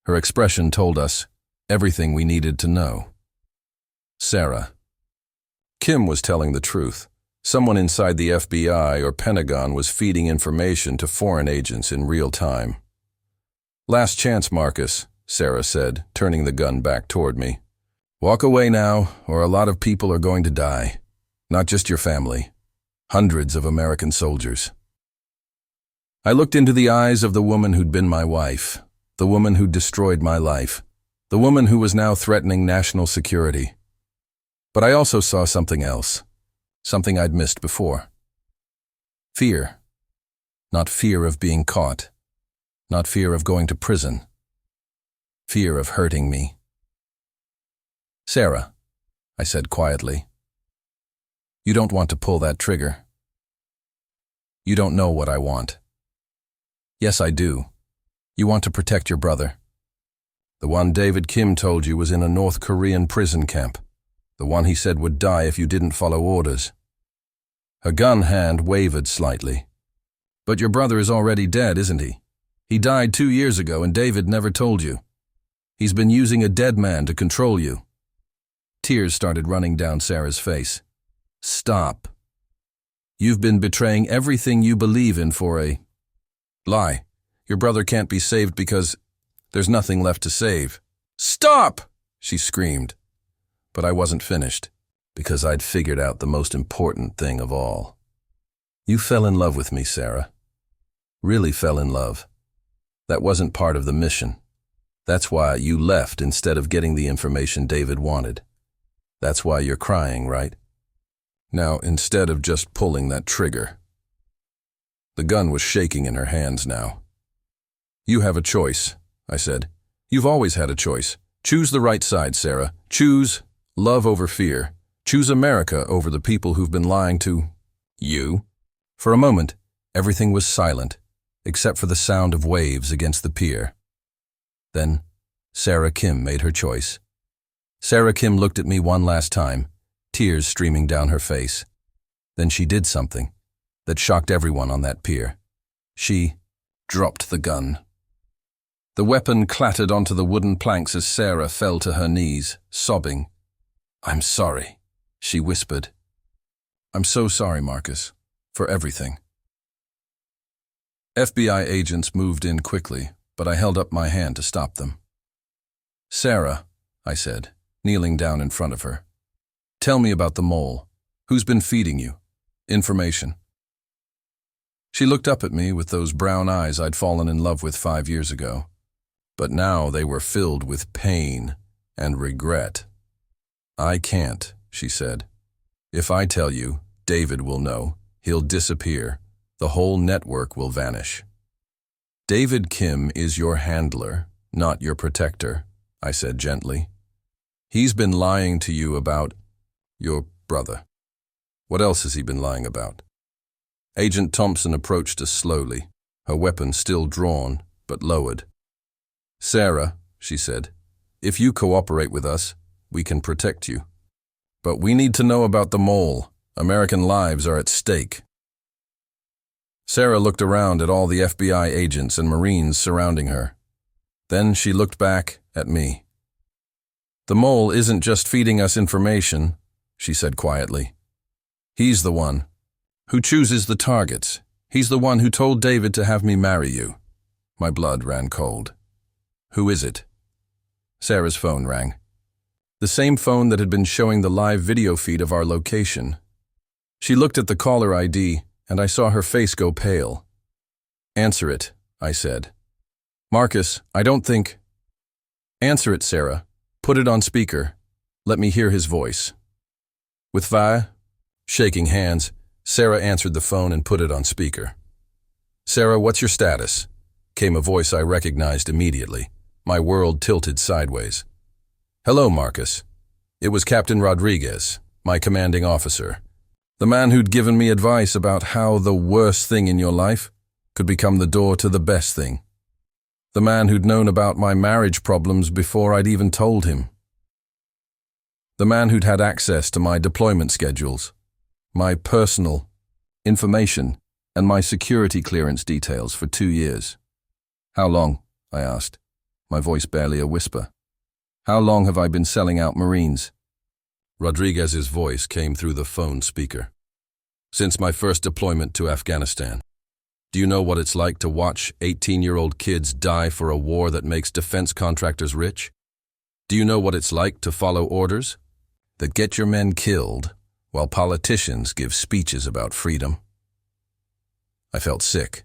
Her expression told us everything we needed to know. Sarah. Kim was telling the truth. Someone inside the FBI or Pentagon was feeding information to foreign agents in real time. "Last chance, Marcus," Sarah said, turning the gun back toward me. "Walk away now, or a lot of people are going to die. Not just your family. Hundreds of American soldiers." I looked into the eyes of the woman who'd been my wife, the woman who'd destroyed my life, the woman who was now threatening national security. But I also saw something else, something I'd missed before. Fear. Not fear of being caught. Not fear of going to prison. Fear of hurting me. "Sarah," I said quietly, "you don't want to pull that trigger. You don't know what I want." "Yes, I do. You want to protect your brother. The one David Kim told you was in a North Korean prison camp. The one he said would die if you didn't follow orders." Her gun hand wavered slightly. "But your brother is already dead, isn't he? He died 2 years ago and David never told you. He's been using a dead man to control you." Tears started running down Sarah's face. "Stop. You've been betraying everything you believe in for a lie. Your brother can't be saved because there's nothing left to save." "Stop!" she screamed. But I wasn't finished, because I'd figured out the most important thing of all. "You fell in love with me, Sarah. Really fell in love. That wasn't part of the mission. That's why you left instead of getting the information David wanted. That's why you're crying, right? Now, instead of just pulling that trigger." The gun was shaking in her hands now. "You have a choice," I said. "You've always had a choice. Choose the right side, Sarah. Choose love over fear. Choose America over the people who've been lying to you." For a moment, everything was silent, except for the sound of waves against the pier. Then, Sarah Kim made her choice. Sarah Kim looked at me one last time, tears streaming down her face. Then she did something that shocked everyone on that pier. She dropped the gun. The weapon clattered onto the wooden planks as Sarah fell to her knees, sobbing. "I'm sorry," she whispered. "I'm so sorry, Marcus, for everything." FBI agents moved in quickly, but I held up my hand to stop them. "Sarah," I said, kneeling down in front of her, "tell me about the mole. Who's been feeding you? Information." She looked up at me with those brown eyes I'd fallen in love with 5 years ago, but now they were filled with pain and regret. "I can't," she said. "If I tell you, David will know. He'll disappear. The whole network will vanish. David Kim is your handler, not your protector, I said gently. He's been lying to you about your brother. What else has he been lying about? Agent Thompson approached us slowly, her weapon still drawn, but lowered. Sarah, she said, if you cooperate with us, we can protect you. But we need to know about the mole. American lives are at stake. Sarah looked around at all the FBI agents and Marines surrounding her. Then she looked back at me. The mole isn't just feeding us information, she said quietly. He's the one who chooses the targets. He's the one who told David to have me marry you. My blood ran cold. Who is it? Sarah's phone rang. The same phone that had been showing the live video feed of our location. She looked at the caller ID, and I saw her face go pale. Answer it, I said. Marcus, I don't think... Answer it, Sarah. Put it on speaker. Let me hear his voice. With Va? Shaking hands, Sarah answered the phone and put it on speaker. Sarah, what's your status? Came a voice I recognized immediately. My world tilted sideways. Hello, Marcus. It was Captain Rodriguez, my commanding officer. The man who'd given me advice about how the worst thing in your life could become the door to the best thing. The man who'd known about my marriage problems before I'd even told him. The man who'd had access to my deployment schedules, my personal information, and my security clearance details for 2 years. How long? I asked, my voice barely a whisper. How long have I been selling out Marines? Rodriguez's voice came through the phone speaker. Since my first deployment to Afghanistan. Do you know what it's like to watch 18-year-old kids die for a war that makes defense contractors rich? Do you know what it's like to follow orders that get your men killed while politicians give speeches about freedom? I felt sick.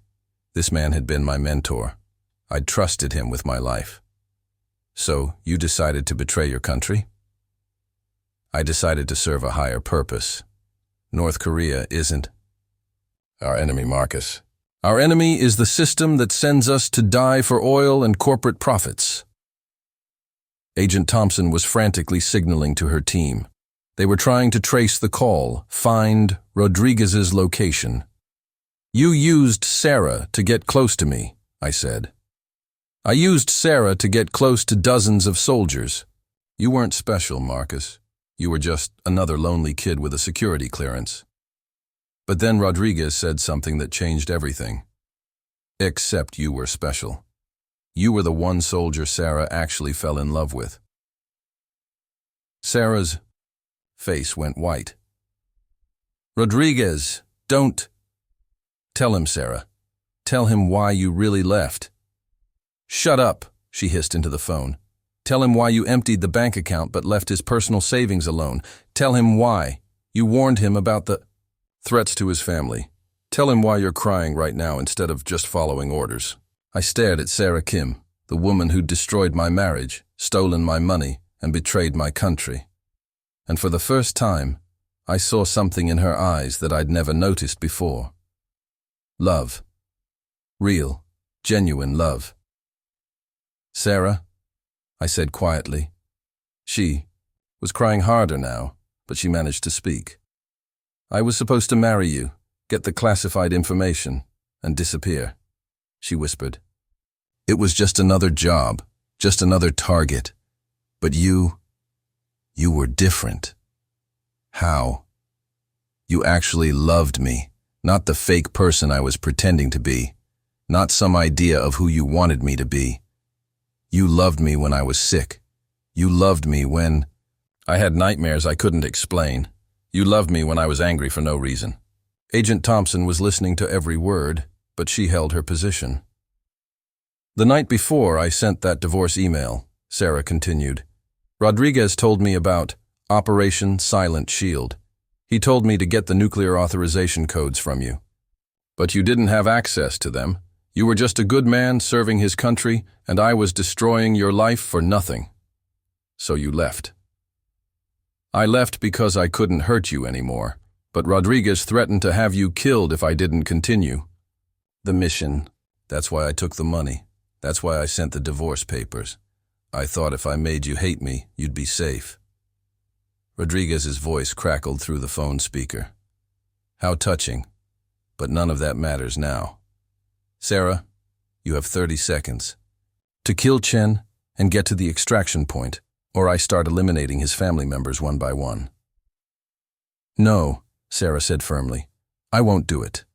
This man had been my mentor. I'd trusted him with my life. So you decided to betray your country? I decided to serve a higher purpose. North Korea isn't our enemy, Marcus. Our enemy is the system that sends us to die for oil and corporate profits. Agent Thompson was frantically signaling to her team. They were trying to trace the call, find Rodriguez's location. You used Sarah to get close to me, I said. I used Sarah to get close to dozens of soldiers. You weren't special, Marcus. You were just another lonely kid with a security clearance. But then Rodriguez said something that changed everything. Except you were special. You were the one soldier Sarah actually fell in love with. Sarah's face went white. Rodriguez, don't. Tell him, Sarah. Tell him why you really left. Shut up, she hissed into the phone. Tell him why you emptied the bank account but left his personal savings alone. Tell him why. You warned him about the threats to his family. Tell him why you're crying right now instead of just following orders. I stared at Sarah Kim, the woman who'd destroyed my marriage, stolen my money, and betrayed my country. And for the first time, I saw something in her eyes that I'd never noticed before. Love. Real, genuine love. Sarah, I said quietly. She was crying harder now, but she managed to speak. I was supposed to marry you, get the classified information, and disappear, she whispered. It was just another job, just another target. But you were different. How? You actually loved me, not the fake person I was pretending to be, not some idea of who you wanted me to be. You loved me when I was sick. You loved me when I had nightmares I couldn't explain. You loved me when I was angry for no reason. Agent Thompson was listening to every word, but she held her position. The night before I sent that divorce email, Sarah continued, Rodriguez told me about Operation Silent Shield. He told me to get the nuclear authorization codes from you. But you didn't have access to them. You were just a good man serving his country, and I was destroying your life for nothing. So you left. I left because I couldn't hurt you anymore. But Rodriguez threatened to have you killed if I didn't continue. The mission. That's why I took the money. That's why I sent the divorce papers. I thought if I made you hate me, you'd be safe. Rodriguez's voice crackled through the phone speaker. How touching. But none of that matters now. Sarah, you have 30 seconds. To kill Chen and get to the extraction point, or I start eliminating his family members one by one. No, Sarah said firmly. I won't do it.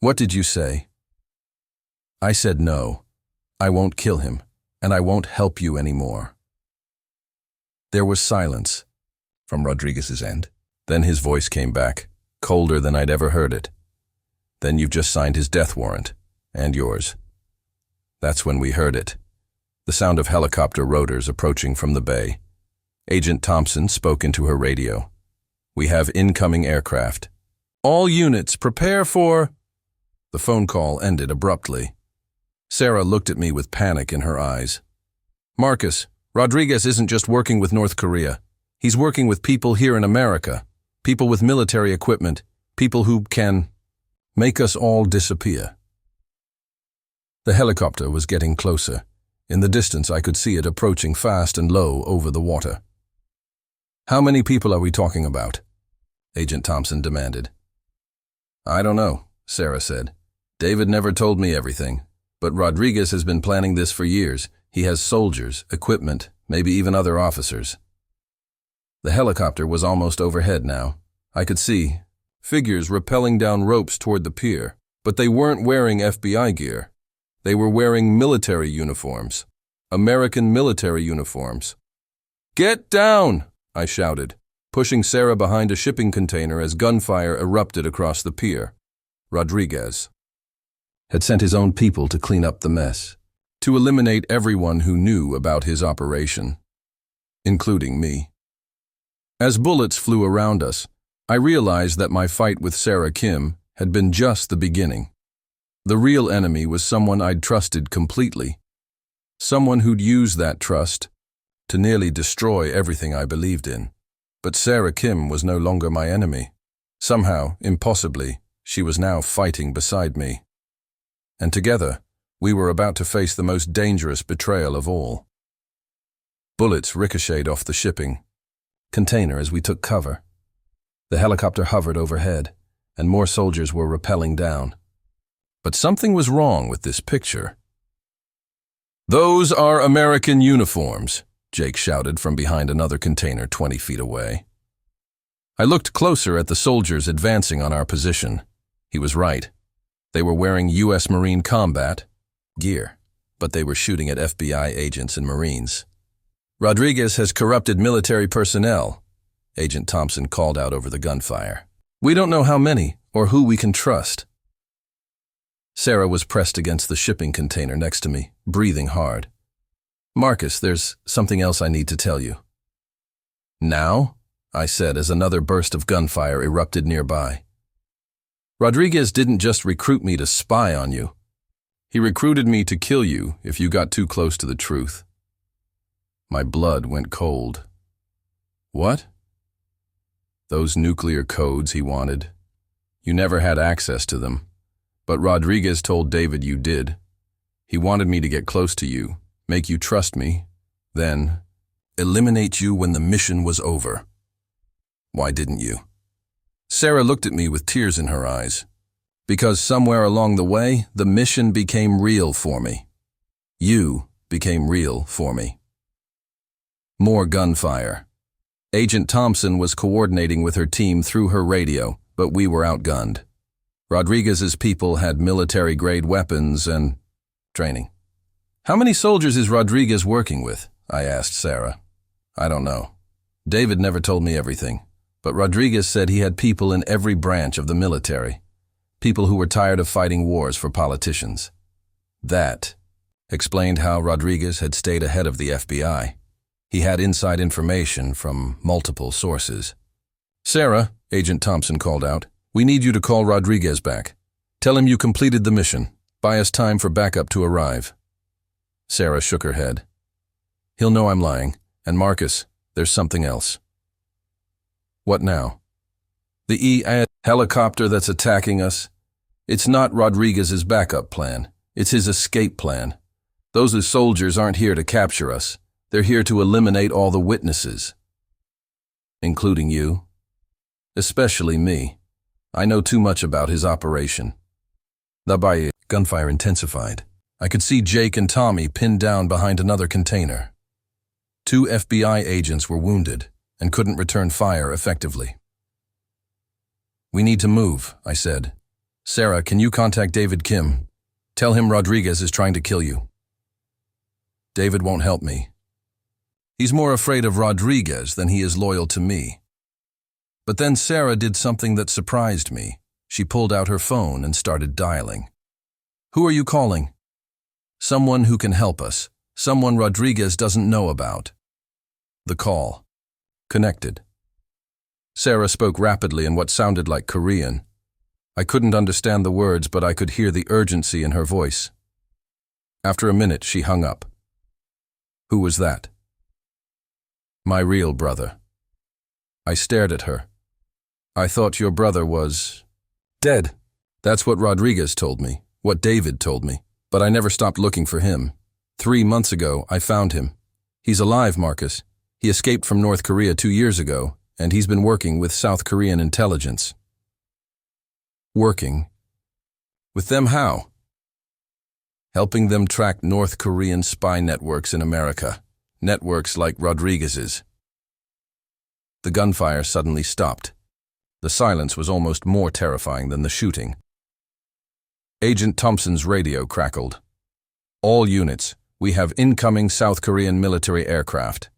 What did you say? I said no. I won't kill him, and I won't help you anymore. There was silence from Rodriguez's end. Then his voice came back, colder than I'd ever heard it. Then you've just signed his death warrant, and yours. That's when we heard it. The sound of helicopter rotors approaching from the bay. Agent Thompson spoke into her radio. We have incoming aircraft. All units, prepare for... The phone call ended abruptly. Sarah looked at me with panic in her eyes. Marcus, Rodriguez isn't just working with North Korea. He's working with people here in America. People with military equipment. People who can make us all disappear. The helicopter was getting closer. In the distance, I could see it approaching fast and low over the water. How many people are we talking about? Agent Thompson demanded. I don't know, Sarah said. David never told me everything, but Rodriguez has been planning this for years. He has soldiers, equipment, maybe even other officers. The helicopter was almost overhead now. I could see figures rappelling down ropes toward the pier, but they weren't wearing FBI gear. They were wearing military uniforms. American military uniforms. Get down! I shouted, pushing Sarah behind a shipping container as gunfire erupted across the pier. Rodriguez had sent his own people to clean up the mess, to eliminate everyone who knew about his operation, including me. As bullets flew around us, I realized that my fight with Sarah Kim had been just the beginning. The real enemy was someone I'd trusted completely, someone who'd used that trust to nearly destroy everything I believed in. But Sarah Kim was no longer my enemy. Somehow, impossibly, she was now fighting beside me. And together, we were about to face the most dangerous betrayal of all. Bullets ricocheted off the shipping container as we took cover. The helicopter hovered overhead, and more soldiers were rappelling down. But something was wrong with this picture. Those are American uniforms, Jake shouted from behind another container 20 feet away. I looked closer at the soldiers advancing on our position. He was right. They were wearing U.S. Marine combat gear, but they were shooting at FBI agents and Marines. Rodriguez has corrupted military personnel, Agent Thompson called out over the gunfire. We don't know how many or who we can trust. Sarah was pressed against the shipping container next to me, breathing hard. Marcus, there's something else I need to tell you. Now? I said as another burst of gunfire erupted nearby. Rodriguez didn't just recruit me to spy on you. He recruited me to kill you if you got too close to the truth. My blood went cold. What? Those nuclear codes he wanted. You never had access to them. But Rodriguez told David you did. He wanted me to get close to you, make you trust me, then eliminate you when the mission was over. Why didn't you? Sarah looked at me with tears in her eyes. Because somewhere along the way, the mission became real for me. You became real for me. More gunfire. Agent Thompson was coordinating with her team through her radio, but we were outgunned. Rodriguez's people had military-grade weapons and training. How many soldiers is Rodriguez working with? I asked Sarah. I don't know. David never told me everything, but Rodriguez said he had people in every branch of the military, people who were tired of fighting wars for politicians. That explained how Rodriguez had stayed ahead of the FBI. He had inside information from multiple sources. Sarah, Agent Thompson called out, we need you to call Rodriguez back. Tell him you completed the mission. Buy us time for backup to arrive. Sarah shook her head. He'll know I'm lying. And Marcus, there's something else. What now? The E.A. helicopter that's attacking us? It's not Rodriguez's backup plan. It's his escape plan. Those soldiers aren't here to capture us. They're here to eliminate all the witnesses. Including you. Especially me. I know too much about his operation. The gunfire intensified. I could see Jake and Tommy pinned down behind another container. 2 FBI agents were wounded and couldn't return fire effectively. We need to move, I said. Sarah, can you contact David Kim? Tell him Rodriguez is trying to kill you. David won't help me. He's more afraid of Rodriguez than he is loyal to me. But then Sarah did something that surprised me. She pulled out her phone and started dialing. Who are you calling? Someone who can help us. Someone Rodriguez doesn't know about. The call. Connected. Sarah spoke rapidly in what sounded like Korean. I couldn't understand the words, but I could hear the urgency in her voice. After a minute, she hung up. Who was that? My real brother. I stared at her. I thought your brother was dead. That's what Rodriguez told me, what David told me, but I never stopped looking for him. 3 months ago, I found him. He's alive, Marcus. He escaped from North Korea 2 years ago, and he's been working with South Korean intelligence. Working? With them how? Helping them track North Korean spy networks in America. Networks like Rodriguez's. The gunfire suddenly stopped. The silence was almost more terrifying than the shooting. Agent Thompson's radio crackled. All units, we have incoming South Korean military aircraft.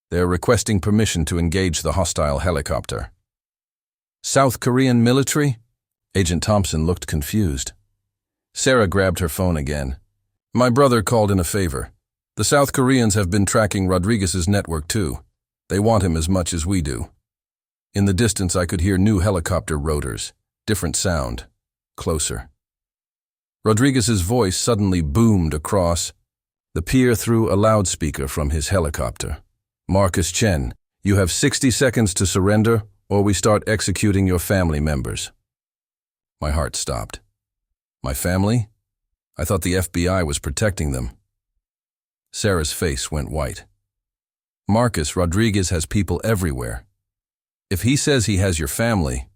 They're requesting permission to engage the hostile helicopter. South Korean military? Agent Thompson looked confused. Sarah grabbed her phone again. My brother called in a favor. The South Koreans have been tracking Rodriguez's network too. They want him as much as we do. In the distance I could hear new helicopter rotors. Different sound. Closer. Rodriguez's voice suddenly boomed across. The peer threw a loudspeaker from his helicopter. Marcus Chen, you have 60 seconds to surrender or we start executing your family members. My heart stopped. My family? I thought the FBI was protecting them. Sarah's face went white. Marcus, Rodriguez has people everywhere. If he says he has your family...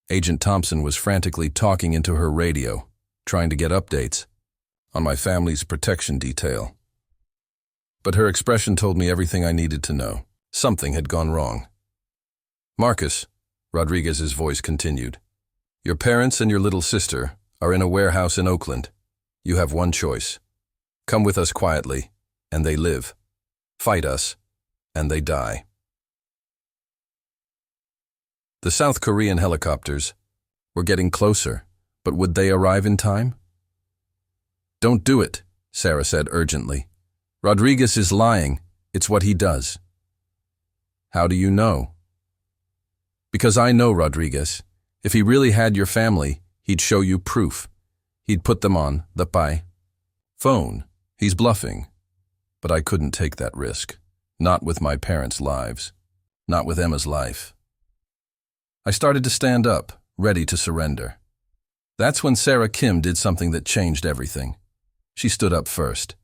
Agent Thompson was frantically talking into her radio, trying to get updates on my family's protection detail. But her expression told me everything I needed to know. Something had gone wrong. Marcus, Rodriguez's voice continued, your parents and your little sister are in a warehouse in Oakland. You have one choice. Come with us quietly, and they live. Fight us, and they die. The South Korean helicopters were getting closer, but would they arrive in time? Don't do it, Sarah said urgently. Rodriguez is lying. It's what he does. How do you know? Because I know Rodriguez. If he really had your family, he'd show you proof. He'd put them on the phone. He's bluffing. But I couldn't take that risk. Not with my parents' lives. Not with Emma's life. I started to stand up, ready to surrender. That's when Sarah Kim did something that changed everything. She stood up first.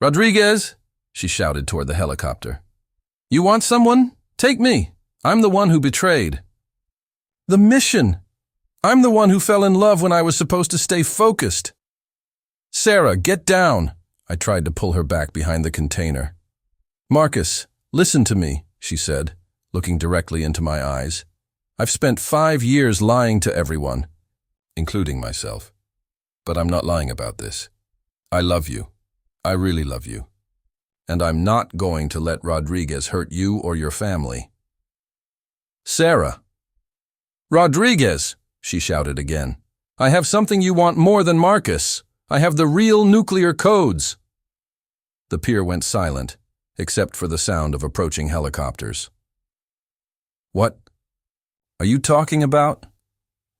Rodriguez, she shouted toward the helicopter. You want someone? Take me. I'm the one who betrayed. The mission. I'm the one who fell in love when I was supposed to stay focused. Sarah, get down. I tried to pull her back behind the container. Marcus, listen to me, she said, looking directly into my eyes. I've spent 5 years lying to everyone, including myself. But I'm not lying about this. I love you. I really love you. And I'm not going to let Rodriguez hurt you or your family. Sarah. Rodriguez, she shouted again. I have something you want more than Marcus. I have the real nuclear codes. The pier went silent, except for the sound of approaching helicopters. What are you talking about?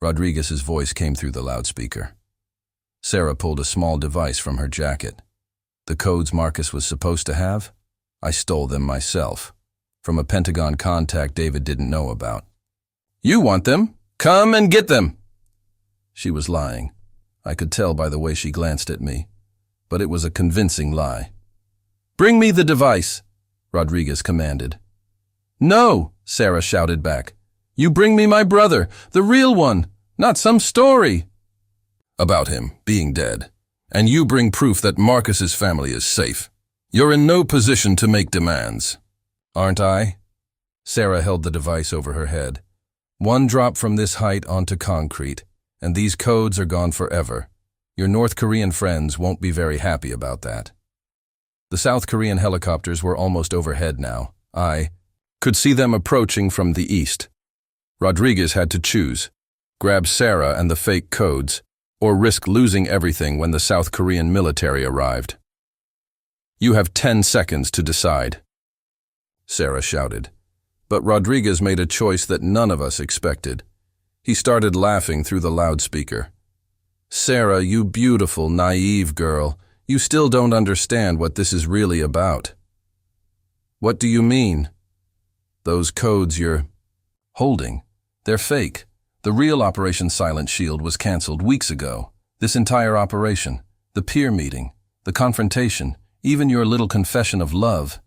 Rodriguez's voice came through the loudspeaker. Sarah pulled a small device from her jacket. The codes Marcus was supposed to have? I stole them myself, from a Pentagon contact David didn't know about. You want them? Come and get them. She was lying. I could tell by the way she glanced at me, but it was a convincing lie. Bring me the device, Rodriguez commanded. No, Sarah shouted back. You bring me my brother, the real one, not some story. About him being dead, and you bring proof that Marcus's family is safe. You're in no position to make demands. Aren't I? Sarah held the device over her head. One drop from this height onto concrete, and these codes are gone forever. Your North Korean friends won't be very happy about that. The South Korean helicopters were almost overhead now. I could see them approaching from the east. Rodriguez had to choose, grab Sarah and the fake codes, or risk losing everything when the South Korean military arrived. You have 10 seconds to decide, Sarah shouted. But Rodriguez made a choice that none of us expected. He started laughing through the loudspeaker. Sarah, you beautiful, naive girl, you still don't understand what this is really about. What do you mean? Those codes you're holding, they're fake. The real Operation Silent Shield was canceled weeks ago. This entire operation, the peer meeting, the confrontation, even your little confession of love,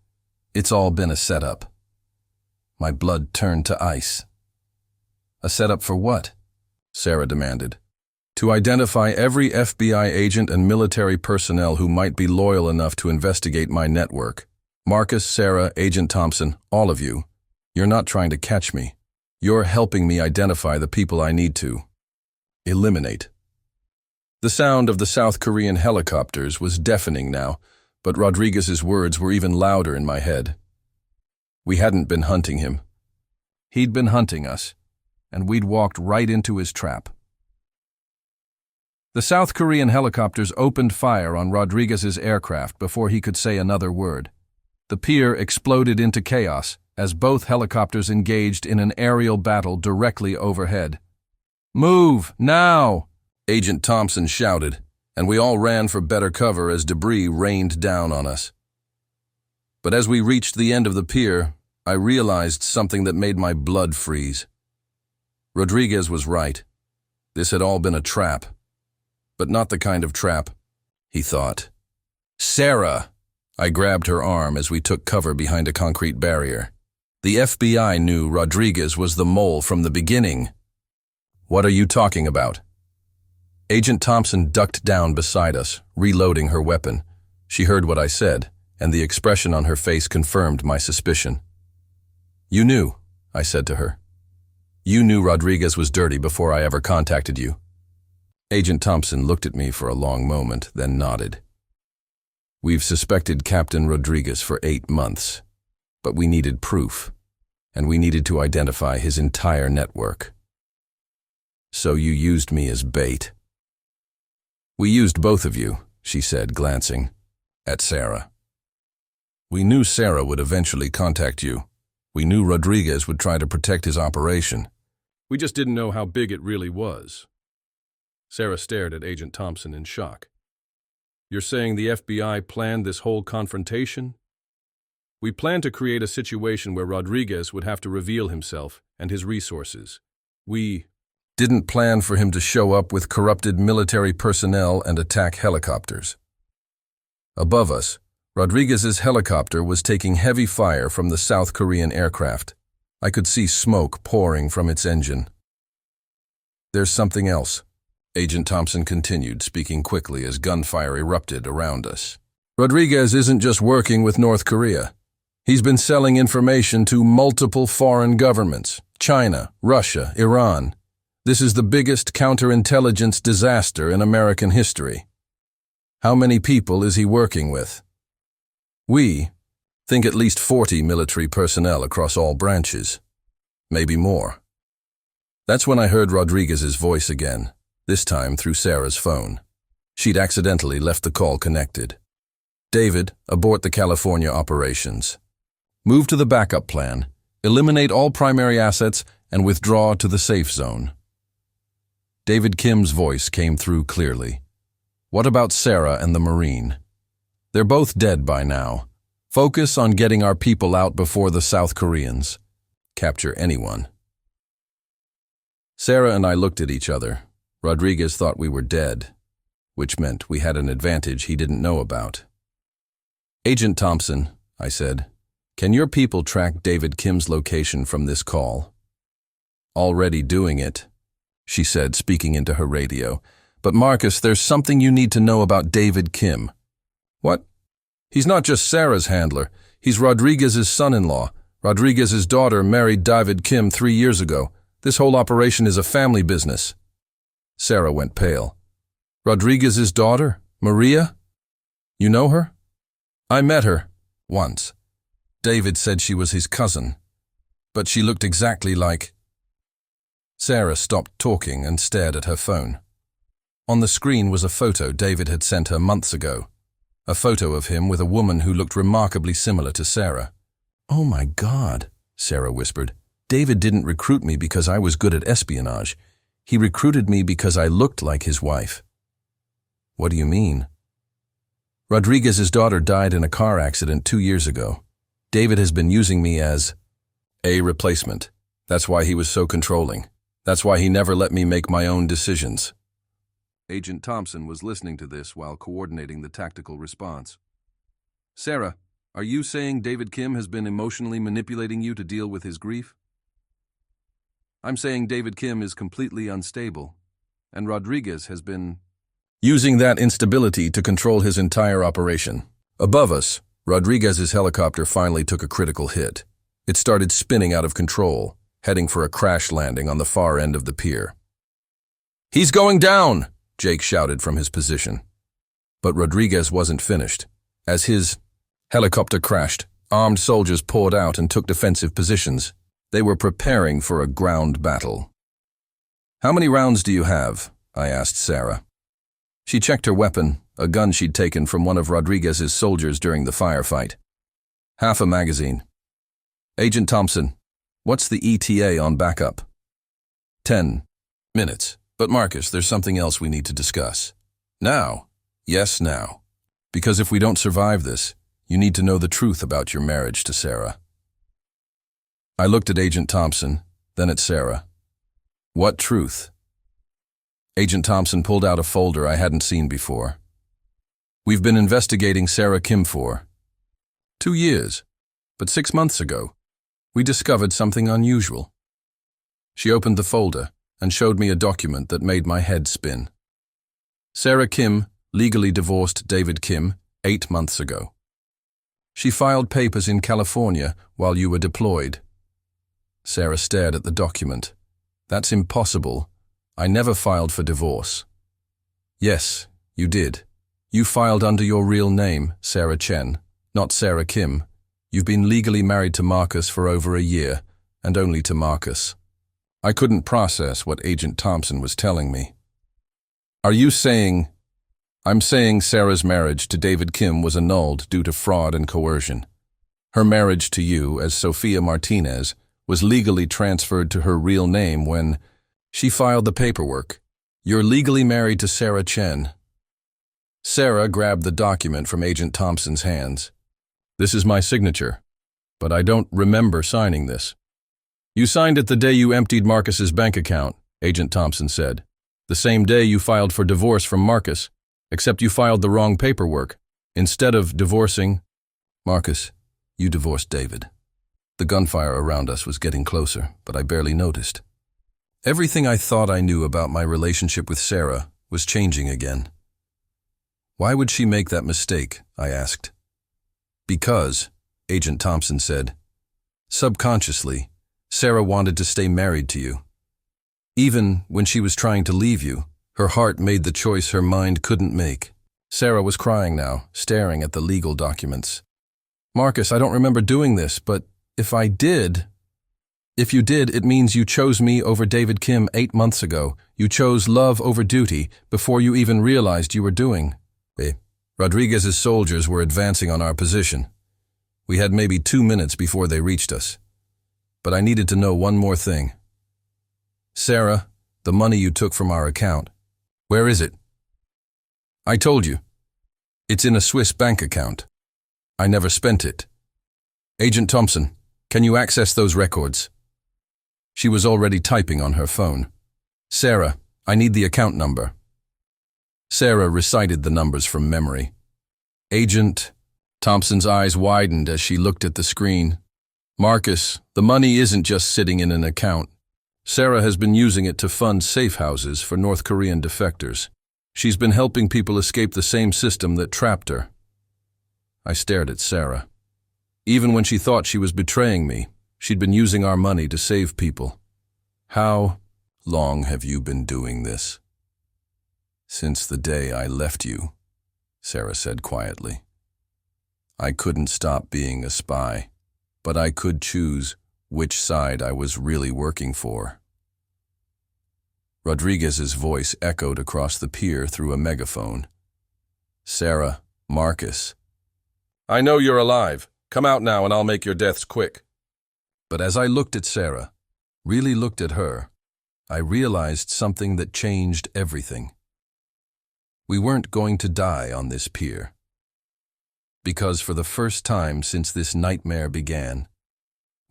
it's all been a setup. My blood turned to ice. A setup for what? Sarah demanded. To identify every FBI agent and military personnel who might be loyal enough to investigate my network. Marcus, Sarah, Agent Thompson, all of you. You're not trying to catch me. You're helping me identify the people I need to eliminate. The sound of the South Korean helicopters was deafening now, but Rodriguez's words were even louder in my head. We hadn't been hunting him. He'd been hunting us, and we'd walked right into his trap. The South Korean helicopters opened fire on Rodriguez's aircraft before he could say another word. The pier exploded into chaos as both helicopters engaged in an aerial battle directly overhead. Move, now! Agent Thompson shouted, and we all ran for better cover as debris rained down on us. But as we reached the end of the pier, I realized something that made my blood freeze. Rodriguez was right. This had all been a trap. But not the kind of trap he thought. Sarah! I grabbed her arm as we took cover behind a concrete barrier. The FBI knew Rodriguez was the mole from the beginning. What are you talking about? Agent Thompson ducked down beside us, reloading her weapon. She heard what I said, and the expression on her face confirmed my suspicion. You knew, I said to her. You knew Rodriguez was dirty before I ever contacted you. Agent Thompson looked at me for a long moment, then nodded. We've suspected Captain Rodriguez for 8 months, but we needed proof, and we needed to identify his entire network. So you used me as bait. We used both of you, she said, glancing at Sarah. We knew Sarah would eventually contact you. We knew Rodriguez would try to protect his operation. We just didn't know how big it really was. Sarah stared at Agent Thompson in shock. You're saying the FBI planned this whole confrontation? We planned to create a situation where Rodriguez would have to reveal himself and his resources. We didn't plan for him to show up with corrupted military personnel and attack helicopters. Above us, Rodriguez's helicopter was taking heavy fire from the South Korean aircraft. I could see smoke pouring from its engine. There's something else, Agent Thompson continued, speaking quickly as gunfire erupted around us. Rodriguez isn't just working with North Korea. He's been selling information to multiple foreign governments: China, Russia, Iran. This is the biggest counterintelligence disaster in American history. How many people is he working with? We think at least 40 military personnel across all branches. Maybe more. That's when I heard Rodriguez's voice again, this time through Sarah's phone. She'd accidentally left the call connected. David, abort the California operations. Move to the backup plan, eliminate all primary assets, and withdraw to the safe zone. David Kim's voice came through clearly. What about Sarah and the Marine? They're both dead by now. Focus on getting our people out before the South Koreans capture anyone. Sarah and I looked at each other. Rodriguez thought we were dead, which meant we had an advantage he didn't know about. "Agent Thompson," I said, "can your people track David Kim's location from this call?" "Already doing it," she said, speaking into her radio. "But Marcus, there's something you need to know about David Kim." "What?" "He's not just Sarah's handler. He's Rodriguez's son-in-law. Rodriguez's daughter married David Kim 3 years ago. This whole operation is a family business." Sarah went pale. "Rodriguez's daughter? Maria? You know her?" "I met her. Once. David said she was his cousin. But she looked exactly like—" Sarah stopped talking and stared at her phone. On the screen was a photo David had sent her months ago. A photo of him with a woman who looked remarkably similar to Sarah. "Oh my God," Sarah whispered. "David didn't recruit me because I was good at espionage. He recruited me because I looked like his wife." "What do you mean?" "Rodriguez's daughter died in a car accident 2 years ago. David has been using me as a replacement. That's why he was so controlling. That's why he never let me make my own decisions." Agent Thompson was listening to this while coordinating the tactical response. "Sarah, are you saying David Kim has been emotionally manipulating you to deal with his grief?" "I'm saying David Kim is completely unstable, and Rodriguez has been using that instability to control his entire operation." Above us, Rodriguez's helicopter finally took a critical hit. It started spinning out of control, heading for a crash landing on the far end of the pier. "He's going down!" Jake shouted from his position. But Rodriguez wasn't finished. As his helicopter crashed, armed soldiers poured out and took defensive positions. They were preparing for a ground battle. "How many rounds do you have?" I asked Sarah. She checked her weapon, a gun she'd taken from one of Rodriguez's soldiers during the firefight. "Half a magazine." "Agent Thompson, what's the ETA on backup?" 10 minutes. "But Marcus, there's something else we need to discuss." "Now?" "Yes, now. Because if we don't survive this, you need to know the truth about your marriage to Sarah." I looked at Agent Thompson, then at Sarah. "What truth?" Agent Thompson pulled out a folder I hadn't seen before. "We've been investigating Sarah Kim for 2 years, but 6 months ago, we discovered something unusual." She opened the folder and showed me a document that made my head spin. "Sarah Kim legally divorced David Kim 8 months ago. She filed papers in California while you were deployed." Sarah stared at the document. "That's impossible. I never filed for divorce." "Yes, you did. You filed under your real name, Sarah Chen, not Sarah Kim. You've been legally married to Marcus for over a year, and only to Marcus." I couldn't process what Agent Thompson was telling me. "Are you saying—" "I'm saying Sarah's marriage to David Kim was annulled due to fraud and coercion. Her marriage to you, as Sophia Martinez, was legally transferred to her real name when she filed the paperwork. You're legally married to Sarah Chen." Sarah grabbed the document from Agent Thompson's hands. "This is my signature, but I don't remember signing this." "You signed it the day you emptied Marcus's bank account," Agent Thompson said. "The same day you filed for divorce from Marcus, except you filed the wrong paperwork. Instead of divorcing Marcus, you divorced David." The gunfire around us was getting closer, but I barely noticed. Everything I thought I knew about my relationship with Sarah was changing again. "Why would she make that mistake?" I asked. "Because," Agent Thompson said, "subconsciously, Sarah wanted to stay married to you. Even when she was trying to leave you, her heart made the choice her mind couldn't make." Sarah was crying now, staring at the legal documents. "Marcus, I don't remember doing this, but if I did—" "If you did, it means you chose me over David Kim 8 months ago. You chose love over duty before you even realized you were doing." Rodriguez's soldiers were advancing on our position. We had maybe 2 minutes before they reached us. But I needed to know one more thing. "Sarah, the money you took from our account, where is it?" "I told you. It's in a Swiss bank account. I never spent it." "Agent Thompson, can you access those records?" She was already typing on her phone. Sarah, I need the account number. Sarah recited the numbers from memory. Agent Thompson's eyes widened as she looked at the screen. Marcus, the money isn't just sitting in an account. Sarah has been using it to fund safe houses for North Korean defectors. She's been helping people escape the same system that trapped her. I stared at Sarah. Even when she thought she was betraying me, she'd been using our money to save people. How long have you been doing this? Since the day I left you, Sarah said quietly. I couldn't stop being a spy, but I could choose which side I was really working for. Rodriguez's voice echoed across the pier through a megaphone. Sarah, Marcus. I know you're alive. Come out now and I'll make your deaths quick. But as I looked at Sarah, really looked at her, I realized something that changed everything. We weren't going to die on this pier. Because for the first time since this nightmare began,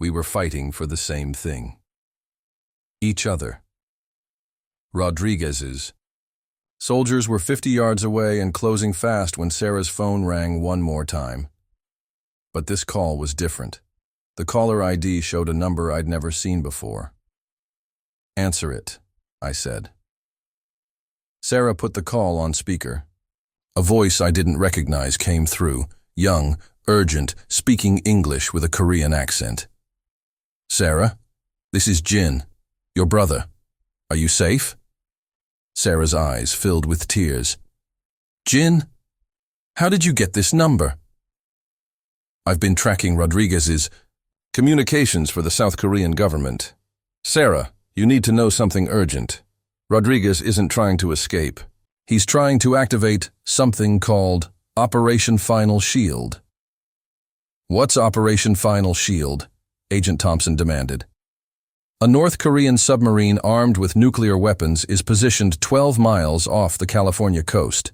we were fighting for the same thing. Each other. Rodriguez's. Soldiers were 50 yards away and closing fast when Sarah's phone rang one more time. But this call was different. The caller ID showed a number I'd never seen before. Answer it, I said. Sarah put the call on speaker. A voice I didn't recognize came through, young, urgent, speaking English with a Korean accent. Sarah, this is Jin, your brother. Are you safe? Sarah's eyes filled with tears. Jin, how did you get this number? I've been tracking Rodriguez's communications for the South Korean government. Sarah, you need to know something urgent. Rodriguez isn't trying to escape. He's trying to activate something called Operation Final Shield. What's Operation Final Shield? Agent Thompson demanded. A North Korean submarine armed with nuclear weapons is positioned 12 miles off the California coast.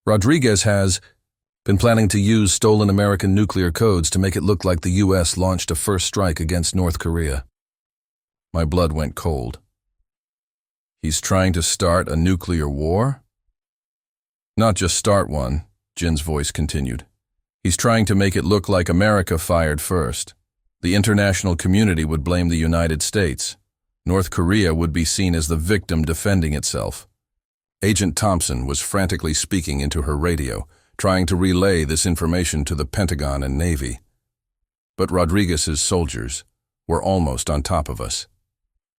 Rodriguez has been planning to use stolen American nuclear codes to make it look like the U.S. launched a first strike against North Korea. My blood went cold. He's trying to start a nuclear war? Not just start one, Jin's voice continued. He's trying to make it look like America fired first. The international community would blame the United States. North Korea would be seen as the victim defending itself. Agent Thompson was frantically speaking into her radio, trying to relay this information to the Pentagon and Navy. But Rodriguez's soldiers were almost on top of us.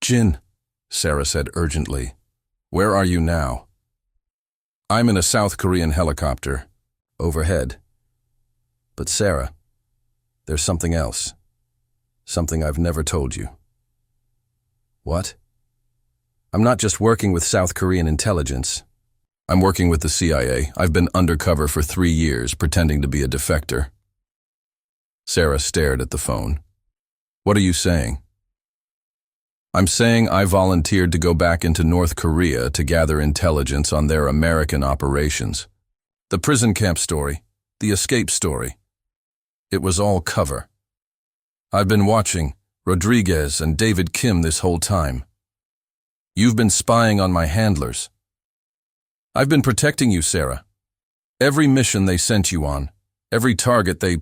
Jin, Sarah said urgently, where are you now? I'm in a South Korean helicopter, overhead. But Sarah, there's something else. Something I've never told you. What? I'm not just working with South Korean intelligence. I'm working with the CIA. I've been undercover for 3 years, pretending to be a defector. Sarah stared at the phone. What are you saying? I'm saying I volunteered to go back into North Korea to gather intelligence on their American operations. The prison camp story, the escape story. It was all cover. I've been watching Rodriguez and David Kim this whole time. You've been spying on my handlers. I've been protecting you, Sarah. Every mission they sent you on, every target they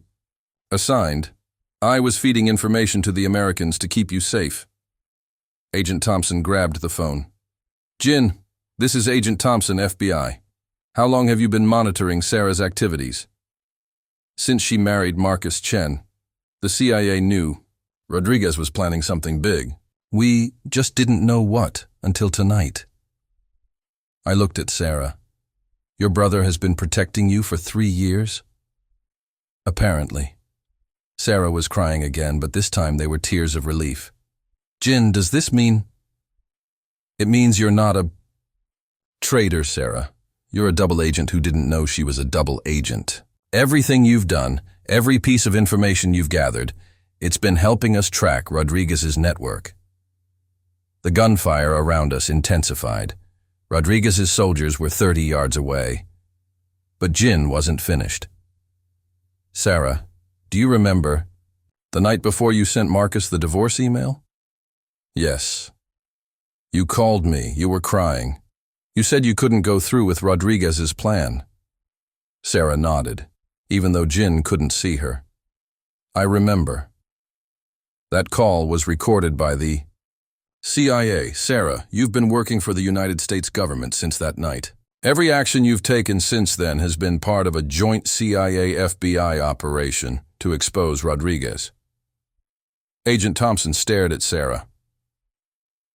assigned, I was feeding information to the Americans to keep you safe. Agent Thompson grabbed the phone. Jin, this is Agent Thompson, FBI. How long have you been monitoring Sarah's activities? Since she married Marcus Chen, the CIA knew Rodriguez was planning something big. We just didn't know what until tonight. I looked at Sarah. Your brother has been protecting you for 3 years? Apparently. Sarah was crying again, but this time they were tears of relief. Jin, does this mean? It means you're not a traitor, Sarah. You're a double agent who didn't know she was a double agent. Everything you've done, every piece of information you've gathered, it's been helping us track Rodriguez's network. The gunfire around us intensified. Rodriguez's soldiers were 30 yards away. But Jin wasn't finished. Sarah, do you remember the night before you sent Marcus the divorce email? Yes. You called me. You were crying. You said you couldn't go through with Rodriguez's plan. Sarah nodded, even though Jin couldn't see her. I remember. That call was recorded by the CIA. Sarah, you've been working for the United States government since that night. Every action you've taken since then has been part of a joint CIA-FBI operation to expose Rodriguez. Agent Thompson stared at Sarah.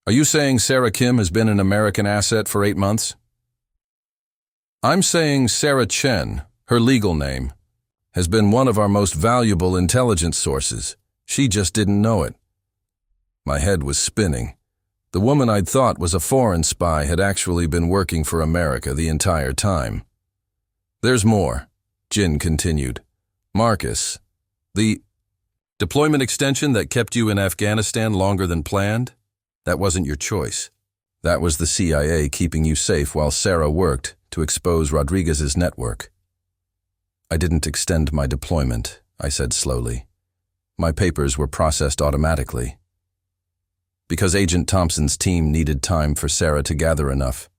Are you saying Sarah Kim has been an American asset for 8 months? I'm saying Sarah Chen, her legal name, has been one of our most valuable intelligence sources. She just didn't know it. My head was spinning. The woman I'd thought was a foreign spy had actually been working for America the entire time. There's more, Jin continued. Marcus, the deployment extension that kept you in Afghanistan longer than planned? That wasn't your choice. That was the CIA keeping you safe while Sarah worked to expose Rodriguez's network. I didn't extend my deployment, I said slowly. My papers were processed automatically. Because Agent Thompson's team needed time for Sarah to gather enough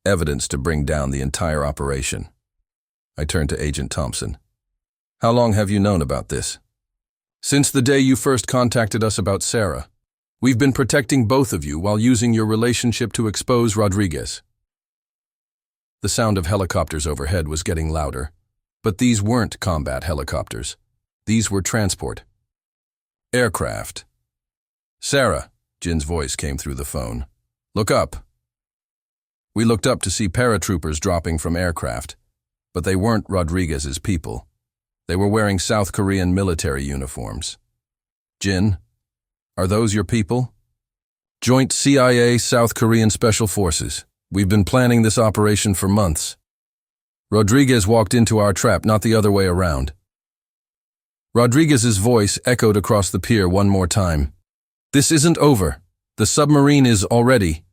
evidence to bring down the entire operation. I turned to Agent Thompson. How long have you known about this? Since the day you first contacted us about Sarah. We've been protecting both of you while using your relationship to expose Rodriguez. The sound of helicopters overhead was getting louder, but these weren't combat helicopters. These were transport. Aircraft. Sarah, Jin's voice came through the phone. Look up. We looked up to see paratroopers dropping from aircraft, but they weren't Rodriguez's people. They were wearing South Korean military uniforms. Jin, are those your people? Joint CIA South Korean Special Forces. We've been planning this operation for months. Rodriguez walked into our trap, not the other way around. Rodriguez's voice echoed across the pier one more time. This isn't over. The submarine is already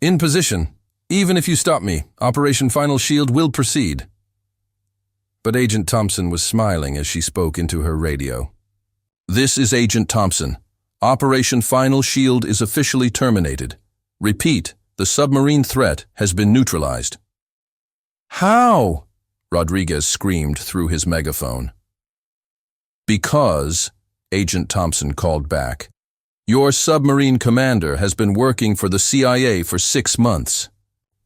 in position. Even if you stop me, Operation Final Shield will proceed. But Agent Thompson was smiling as she spoke into her radio. This is Agent Thompson. Operation Final Shield is officially terminated. Repeat, the submarine threat has been neutralized. How? Rodriguez screamed through his megaphone. Because, Agent Thompson called back, your submarine commander has been working for the CIA for 6 months.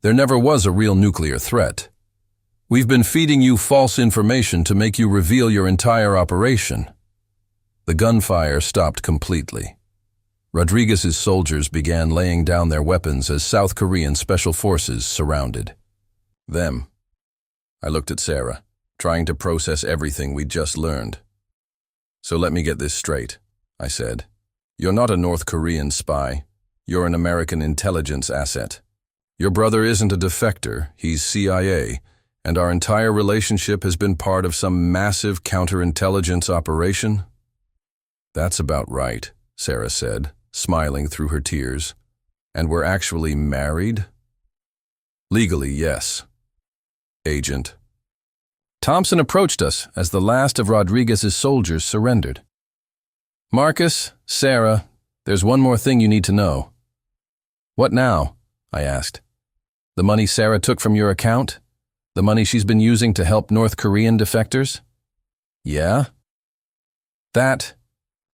There never was a real nuclear threat. We've been feeding you false information to make you reveal your entire operation. The gunfire stopped completely. Rodriguez's soldiers began laying down their weapons as South Korean special forces surrounded them. I looked at Sarah, trying to process everything we'd just learned. So let me get this straight, I said. You're not a North Korean spy. You're an American intelligence asset. Your brother isn't a defector, he's CIA, and our entire relationship has been part of some massive counterintelligence operation? That's about right, Sarah said, smiling through her tears. And we're actually married? Legally, yes. Agent. Thompson approached us as the last of Rodriguez's soldiers surrendered. Marcus, Sarah, there's one more thing you need to know. What now? I asked. The money Sarah took from your account? The money she's been using to help North Korean defectors? Yeah? That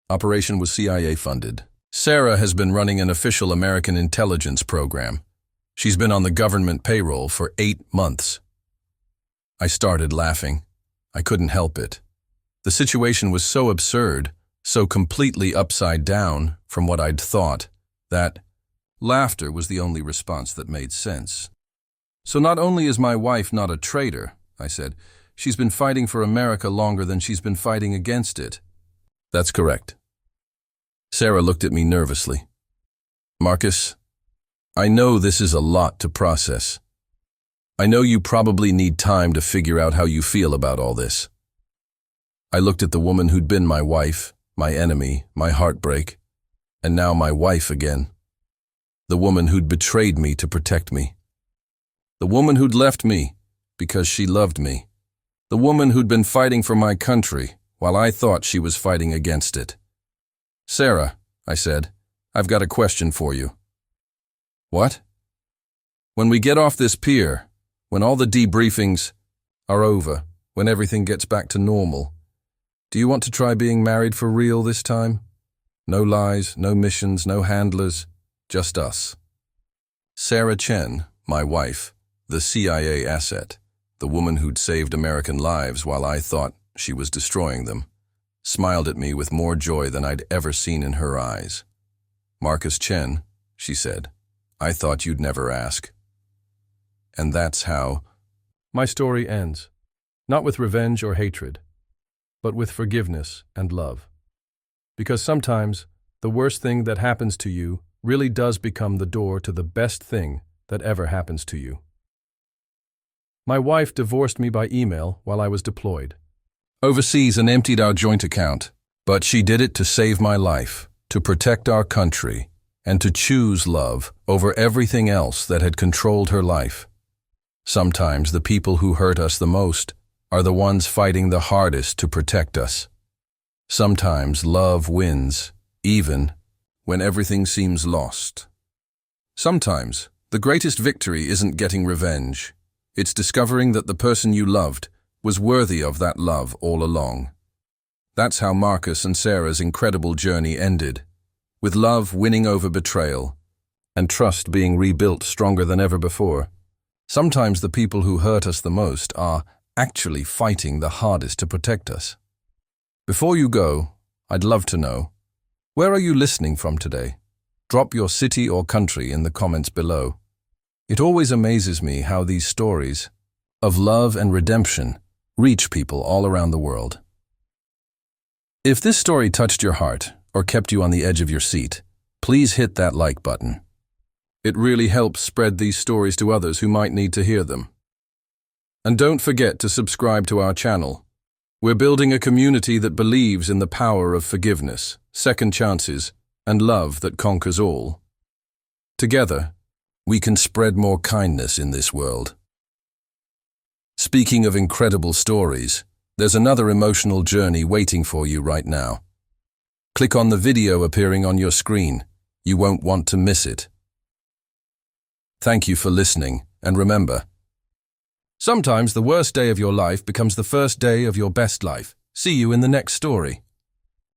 operation was CIA funded. Sarah has been running an official American intelligence program. She's been on the government payroll for 8 months. I started laughing. I couldn't help it. The situation was so absurd, so completely upside down from what I'd thought, that laughter was the only response that made sense. So not only is my wife not a traitor, I said, she's been fighting for America longer than she's been fighting against it. That's correct. Sarah looked at me nervously. Marcus, I know this is a lot to process. I know you probably need time to figure out how you feel about all this. I looked at the woman who'd been my wife, my enemy, my heartbreak, and now my wife again. The woman who'd betrayed me to protect me. The woman who'd left me because she loved me. The woman who'd been fighting for my country while I thought she was fighting against it. Sarah, I said, I've got a question for you. What? When we get off this pier, when all the debriefings are over, when everything gets back to normal, do you want to try being married for real this time? No lies, no missions, no handlers, just us. Sarah Chen, my wife, the CIA asset, the woman who'd saved American lives while I thought she was destroying them, smiled at me with more joy than I'd ever seen in her eyes. "Marcus Chen," she said, "I thought you'd never ask." And that's how my story ends, not with revenge or hatred, but with forgiveness and love. Because sometimes the worst thing that happens to you really does become the door to the best thing that ever happens to you. My wife divorced me by email while I was deployed. Overseas and emptied our joint account, but she did it to save my life, to protect our country, and to choose love over everything else that had controlled her life. Sometimes the people who hurt us the most are the ones fighting the hardest to protect us. Sometimes love wins, even when everything seems lost. Sometimes the greatest victory isn't getting revenge. It's discovering that the person you loved was worthy of that love all along. That's how Marcus and Sarah's incredible journey ended, with love winning over betrayal and trust being rebuilt stronger than ever before. Sometimes the people who hurt us the most are actually fighting the hardest to protect us. Before you go, I'd love to know, where are you listening from today? Drop your city or country in the comments below. It always amazes me how these stories of love and redemption reach people all around the world. If this story touched your heart or kept you on the edge of your seat, please hit that like button. It really helps spread these stories to others who might need to hear them. And don't forget to subscribe to our channel. We're building a community that believes in the power of forgiveness, second chances, and love that conquers all. Together, we can spread more kindness in this world. Speaking of incredible stories, there's another emotional journey waiting for you right now. Click on the video appearing on your screen. You won't want to miss it. Thank you for listening, and remember, sometimes the worst day of your life becomes the first day of your best life. See you in the next story.